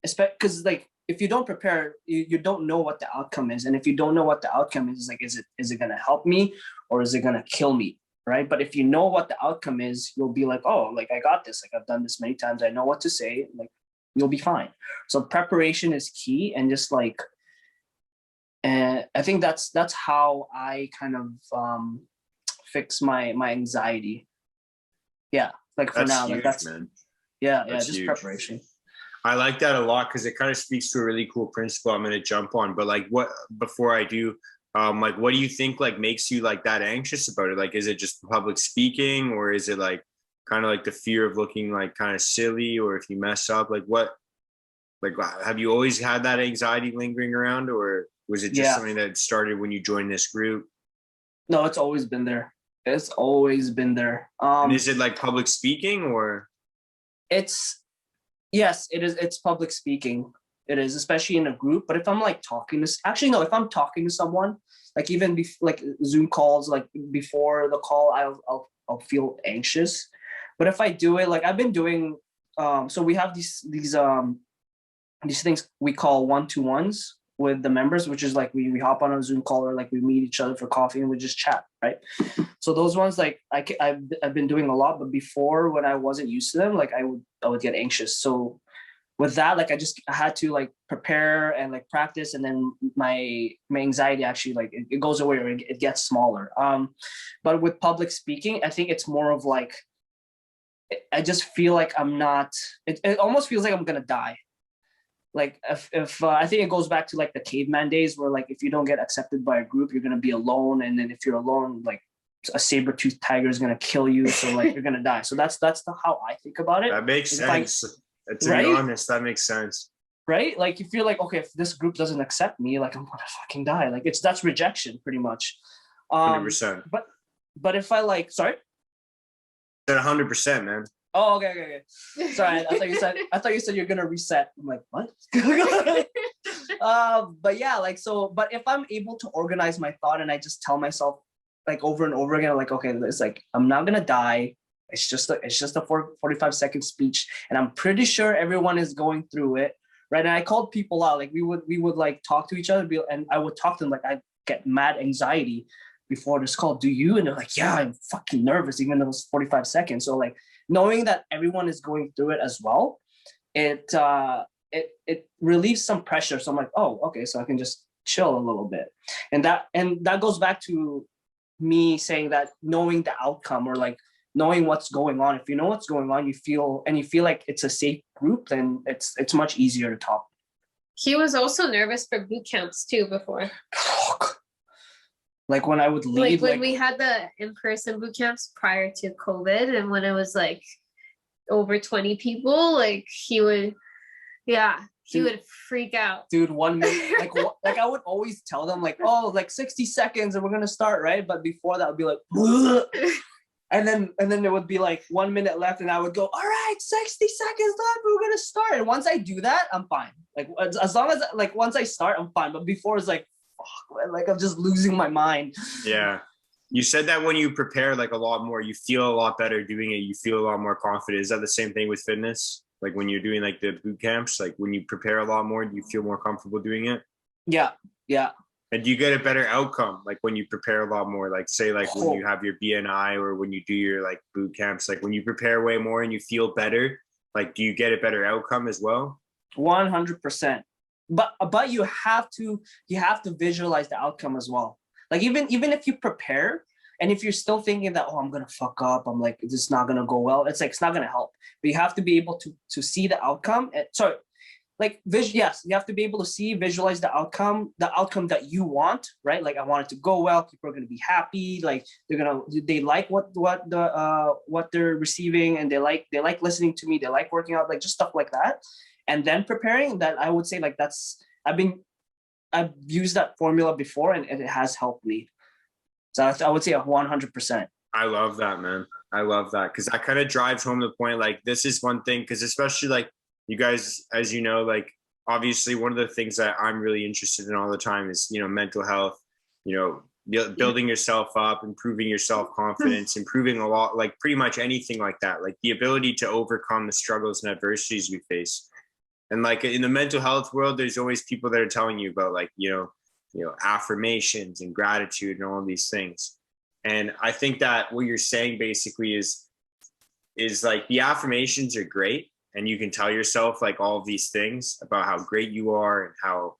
because like if you don't prepare, you don't know what the outcome is. And if you don't know what the outcome is, like is it gonna help me or is it gonna kill me? Right. But if you know what the outcome is, you'll be like, oh, like I got this. Like I've done this many times. I know what to say. Like you'll be fine. So preparation is key. And just like, and I think that's how I kind of fix my anxiety. Yeah. Like for That's now, huge, like that's, man. that's That's just huge. Preparation. I like that a lot because it kind of speaks to a really cool principle I'm going to jump on. But like before I do, like, what do you think like makes you like that anxious about it? Like, is it just public speaking, or is it like kind of like the fear of looking like kind of silly, or if you mess up, like have you always had that anxiety lingering around, or was it just something that started when you joined this group? No, it's always been there. It's always been there. And is it like public speaking, or? Yes, it is. It's public speaking. It is, especially in a group. But if I'm like if I'm talking to someone, like even like Zoom calls, like before the call, I'll feel anxious. But if I do it, like I've been doing, so we have these things we call 1-to-1s with the members, which is like we hop on a Zoom call, or like we meet each other for coffee and we just chat, right? So those ones, like I've been doing a lot, but before, when I wasn't used to them, like I would get anxious. So with that, like I had to like prepare and like practice, and then my anxiety actually like it goes away, or it gets smaller. But with public speaking, I think it's more of like I just feel like I'm not. It almost feels like I'm gonna die. Like if I think it goes back to like the caveman days, where like if you don't get accepted by a group, you're gonna be alone, and then if you're alone, like a saber-toothed tiger is gonna kill you, so like you're gonna die. So that's how I think about it. That makes sense. To right? be honest, that makes sense. Right? Like if you're like, okay, if this group doesn't accept me, like I'm gonna fucking die. Like that's rejection pretty much. 100%. But if I like, sorry? 100%, man. Oh, okay. Sorry, I thought you said you're gonna reset. I'm like, what? But yeah, like so. But if I'm able to organize my thought and I just tell myself like over and over again, like, okay, it's like I'm not gonna die. It's just a 45-second speech, and I'm pretty sure everyone is going through it, right? And I called people out. Like we would like talk to each other, and I would talk to them like I get mad anxiety before this call. Do you? And they're like, yeah, I'm fucking nervous, even though it's 45 seconds. So like knowing that everyone is going through it as well, it relieves some pressure. So I'm like, oh, okay, so I can just chill a little bit, and that goes back to me saying that knowing the outcome, or like knowing what's going on. If you know what's going on, you feel like it's a safe group, then it's much easier to talk. He was also nervous for boot camps too before. Like when I would leave, like when we had the in-person boot camps prior to COVID, and when it was like over 20 people, like he would freak out. Dude, 1 minute, like I would always tell them like, oh, like 60 seconds and we're gonna start, right? But before that, I'd be like, and then there would be like 1 minute left, and I would go, all right, 60 seconds left, we're gonna start. And once I do that, I'm fine. Like as long as like once I start, I'm fine. But before it's like, fuck, man, like I'm just losing my mind. Yeah. You said that when you prepare like a lot more, you feel a lot better doing it. You feel a lot more confident. Is that the same thing with fitness? Like when you're doing like the boot camps, like when you prepare a lot more, do you feel more comfortable doing it? Yeah. And do you get a better outcome like when you prepare a lot more? Like say like when you have your BNI, or when you do your like boot camps, like when you prepare way more and you feel better, like do you get a better outcome as well? 100%. But you have to visualize the outcome as well. Like even if you prepare, and if you're still thinking that, oh, I'm gonna fuck up, I'm like, this is not gonna go well, it's like it's not gonna help. But you have to be able to see the outcome. Yes, you have to be able to visualize the outcome that you want, right? Like I want it to go well, people are gonna be happy, like they like what they're receiving, and they like listening to me, they like working out, like just stuff like that. And then preparing that, I would say like I've used that formula before, and it has helped me. So I would say 100%. I love that, man. I love that, because that kind of drives home the point. Like this is one thing, because especially like you guys, as you know, like obviously one of the things that I'm really interested in all the time is, mental health, building yourself up, improving your self-confidence, improving a lot, like pretty much anything like that, like the ability to overcome the struggles and adversities we face. And like in the mental health world, there's always people that are telling you about like, affirmations and gratitude and all of these things. And I think that what you're saying basically is like the affirmations are great, and you can tell yourself like all of these things about how great you are and how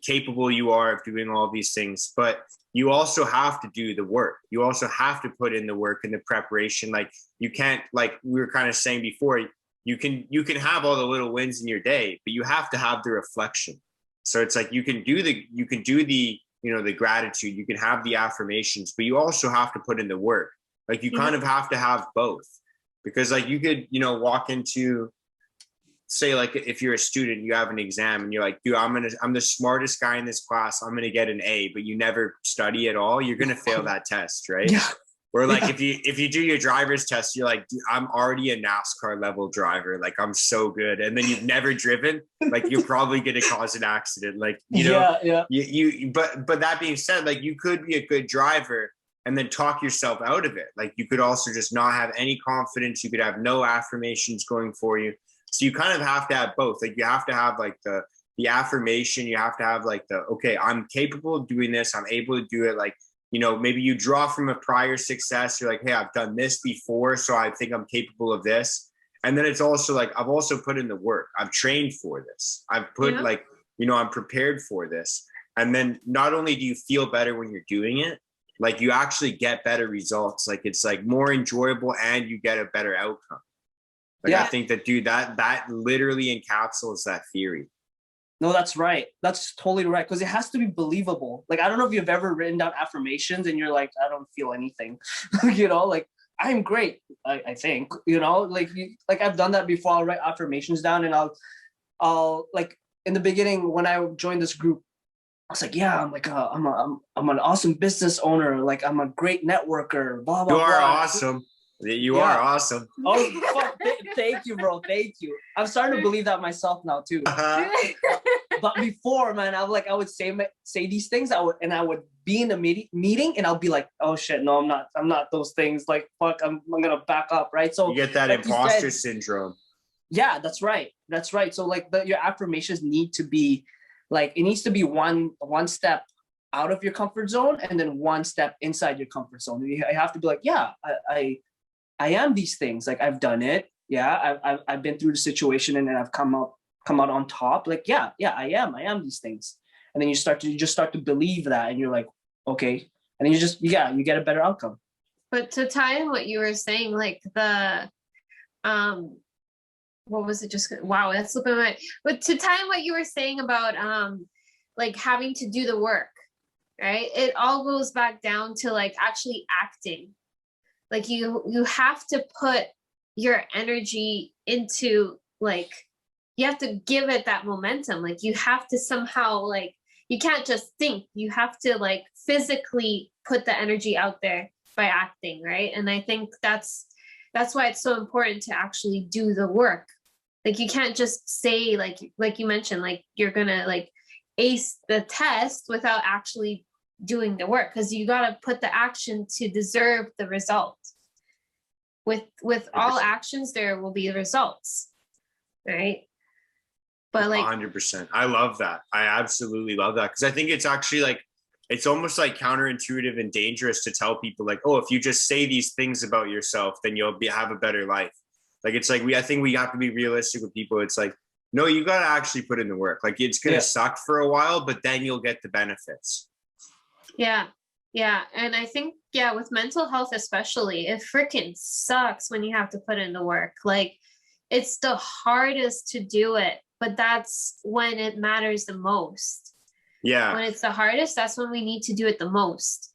capable you are of doing all of these things. But you also have to do the work. You also have to put in the work and the preparation. Like you can't, like we were kind of saying before, you can have all the little wins in your day, but you have to have the reflection. So it's like you can do the the gratitude, you can have the affirmations, but you also have to put in the work. Like you kind of have to have both, because like you could, walk into, say like if you're a student, you have an exam and you're like, dude, I'm the smartest guy in this class, I'm gonna get an A, but you never study at all, you're gonna fail that test, right? Yeah. Or like if you do your driver's test, you're like, I'm already a NASCAR level driver. Like I'm so good. And then you've never driven, like you're probably going to cause an accident. Like, but that being said, like you could be a good driver and then talk yourself out of it. Like you could also just not have any confidence. You could have no affirmations going for you. So you kind of have to have both. Like you have to have like the affirmation. You have to have like okay, I'm capable of doing this. I'm able to do it. Like, maybe you draw from a prior success. You're like, hey, I've done this before, so I think I'm capable of this. And then it's also like, I've also put in the work. I've trained for this. I've put like, I'm prepared for this. And then not only do you feel better when you're doing it, like you actually get better results. Like it's like more enjoyable and you get a better outcome. Like I think that, dude, that literally encapsulates that theory. No, that's right. That's totally right. Because it has to be believable. Like, I don't know if you've ever written down affirmations and you're like, I don't feel anything, like I'm great. I think, like I've done that before. I'll write affirmations down and I'll like in the beginning when I joined this group, I was like, yeah, I'm like, I'm an awesome business owner. Like I'm a great networker, blah, blah, blah. You are blah. awesome. You are awesome. Oh, fuck. Thank you, bro. Thank you. I'm starting to believe that myself now too. But before, man, I would say these things. I would be in a meeting, and I'll be like, oh shit, no, I'm not those things. Like, fuck, I'm gonna back up, right? So you get that like imposter syndrome. Yeah, that's right. So like, your affirmations need to be like, it needs to be one step out of your comfort zone, and then one step inside your comfort zone. You have to be like, yeah, I am these things. Like I've done it. Yeah, I've been through the situation, and then I've come out on top. Like I am these things. And then you just start to believe that, and you're like, okay. And then you get a better outcome. But to tie in what you were saying, like the what was it? Just wow, that's slipping my mind. But to tie in what you were saying about like having to do the work, right? It all goes back down to like actually acting. Like you have to put your energy into, like, you have to give it that momentum. Like you have to somehow, like, you can't just think, you have to like physically put the energy out there by acting, right? And I think that's why it's so important to actually do the work. Like you can't just say like you mentioned, like you're gonna like ace the test without actually doing the work, because you got to put the action to deserve the result. With all actions, there will be results, right? But like 100%. I love that. I absolutely love that, because I think it's actually like, it's almost like counterintuitive and dangerous to tell people like, oh, if you just say these things about yourself, then you'll have a better life. Like it's like I think we have to be realistic with people. It's like, no, you got to actually put in the work. Like it's gonna suck for a while, but then you'll get the benefits. Yeah. And I think, with mental health especially, it freaking sucks when you have to put in the work. Like it's the hardest to do it, but that's when it matters the most. Yeah. When it's the hardest, that's when we need to do it the most.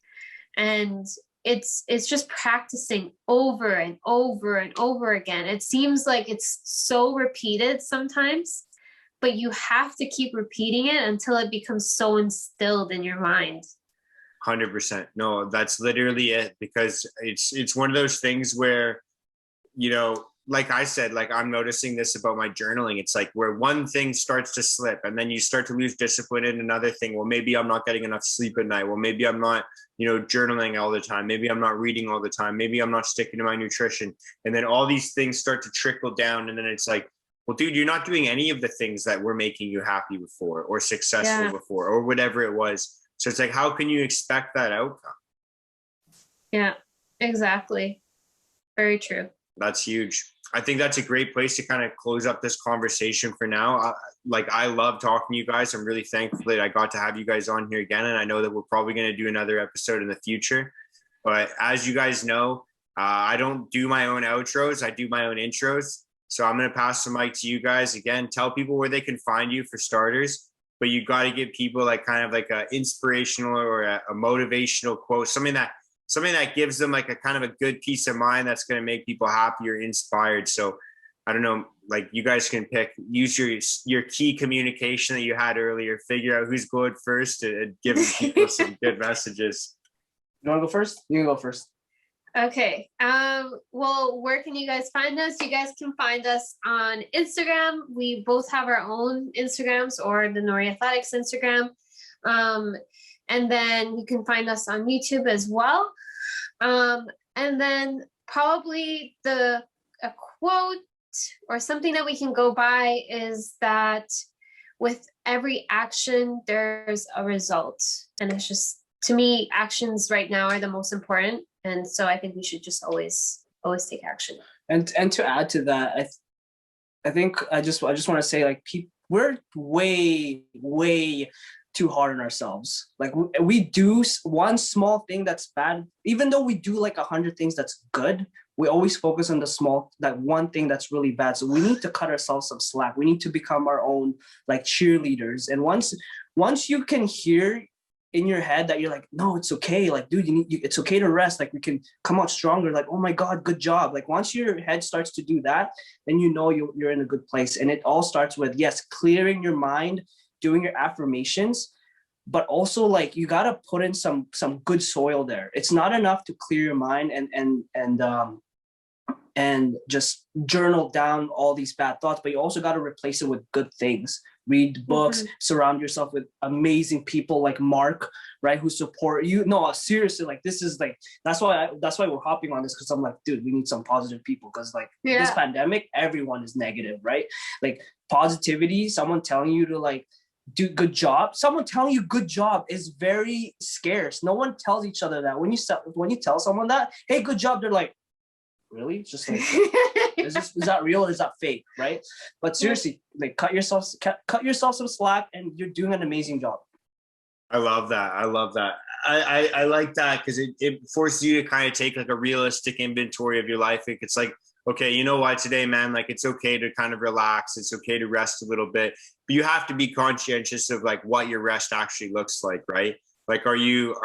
And it's just practicing over and over and over again. It seems like it's so repeated sometimes, but you have to keep repeating it until it becomes so instilled in your mind. 100%. No, that's literally it, because it's one of those things where, like I said, like I'm noticing this about my journaling. It's like where one thing starts to slip and then you start to lose discipline in another thing. Well, maybe I'm not getting enough sleep at night. Well, maybe I'm not, journaling all the time. Maybe I'm not reading all the time. Maybe I'm not sticking to my nutrition. And then all these things start to trickle down. And then it's like, well, dude, you're not doing any of the things that were making you happy before or successful before or whatever it was. So it's like, how can you expect that outcome? Yeah, exactly. Very true. That's huge. I think that's a great place to kind of close up this conversation for now. I love talking to you guys. I'm really thankful that I got to have you guys on here again. And I know that we're probably going to do another episode in the future. But as you guys know, I don't do my own outros. I do my own intros. So I'm going to pass the mic to you guys. Again, tell people where they can find you for starters. But you got to give people like kind of like a inspirational or a motivational quote, something that gives them like a kind of a good peace of mind that's going to make people happy or inspired. So I don't know, like you guys can use your key communication that you had earlier, figure out who's going first and give people some good messages. You want to go first? You can go first. Okay. Well, where can you guys find us? You guys can find us on Instagram. We both have our own Instagrams, or the Nori Athletics Instagram. And then you can find us on YouTube as well. And then probably a quote or something that we can go by is that with every action, there's a result. And it's just, to me, actions right now are the most important. And so I think we should just always always take action. And to add to that, I think I just want to say, like, we're way too hard on ourselves. Like, we do one small thing that's bad, even though we do like 100 things that's good. We always focus on that one thing that's really bad. So we need to cut ourselves some slack. We need to become our own like cheerleaders. And once you can hear in your head that you're like, no, it's okay. Like, dude, it's okay to rest. Like, we can come out stronger. Like, oh my God, good job. Like, once your head starts to do that, then you know you're in a good place. And it all starts with, yes, clearing your mind, doing your affirmations, but also like you got to put in some good soil there. It's not enough to clear your mind and just journal down all these bad thoughts, but you also got to replace it with good things. Read books, surround yourself with amazing people like Mark, right, who support you. No, seriously, like, this is like, that's why we're hopping on this, because I'm like, dude, we need some positive people, because like this pandemic, everyone is negative, right? Like, positivity, someone telling you to like do good job, someone telling you good job is very scarce. No one tells each other that. When you tell someone that, hey, good job, they're like, really? It's just like, is that real or is that fake, right? But seriously, like, cut yourself some slack, and you're doing an amazing job. I love that. I like that, because it forces you to kind of take like a realistic inventory of your life. It's like, okay, you know what, today, man, like, it's okay to kind of relax. It's okay to rest a little bit, but you have to be conscientious of like what your rest actually looks like, right? Like, are you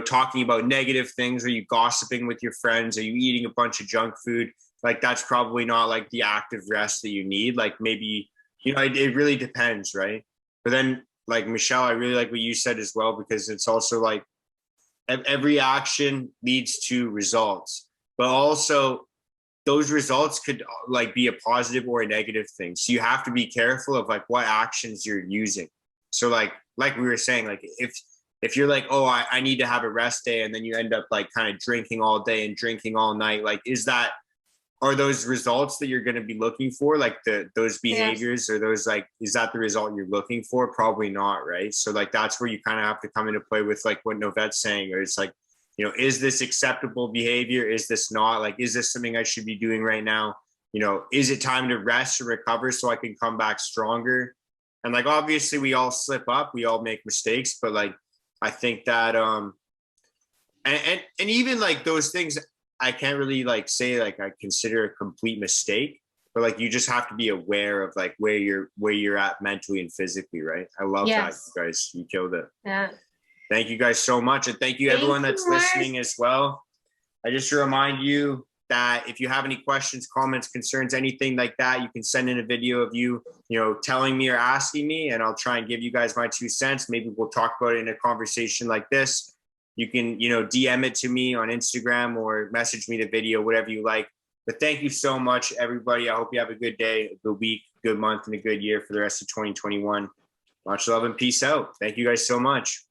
talking about negative things? Are you gossiping with your friends? Are you eating a bunch of junk food? Like, that's probably not like the active rest that you need. Like, maybe, it really depends, right? But then, like, Michelle, I really like what you said as well, because it's also like every action leads to results, but also those results could like be a positive or a negative thing. So you have to be careful of like what actions you're using. So like we were saying, like, if you're like, oh, I need to have a rest day, and then you end up like kind of drinking all day and drinking all night, like, are those results that you're going to be looking for? Like those behaviors, or those, like, is that the result you're looking for? Probably not, right? So like, that's where you kind of have to come into play with like what Novette's saying, or it's like, is this acceptable behavior? Is this not? Like, is this something I should be doing right now? Is it time to rest or recover so I can come back stronger? And like, obviously we all slip up, we all make mistakes, but like, I think that, and even like those things, I can't really like say like I consider a complete mistake, but like, you just have to be aware of like where you're at mentally and physically, right? I love that, you guys. You killed it. Yeah. Thank you guys so much, and thank you everyone that's listening as well. I just remind you that if you have any questions, comments, concerns, anything like that, you can send in a video of you telling me or asking me, and I'll try and give you guys my 2 cents. Maybe we'll talk about it in a conversation like this. You can, DM it to me on Instagram or message me the video, whatever you like. But thank you so much, everybody. I hope you have a good day, a good week, good month, and a good year for the rest of 2021. Much love and peace out. Thank you guys so much.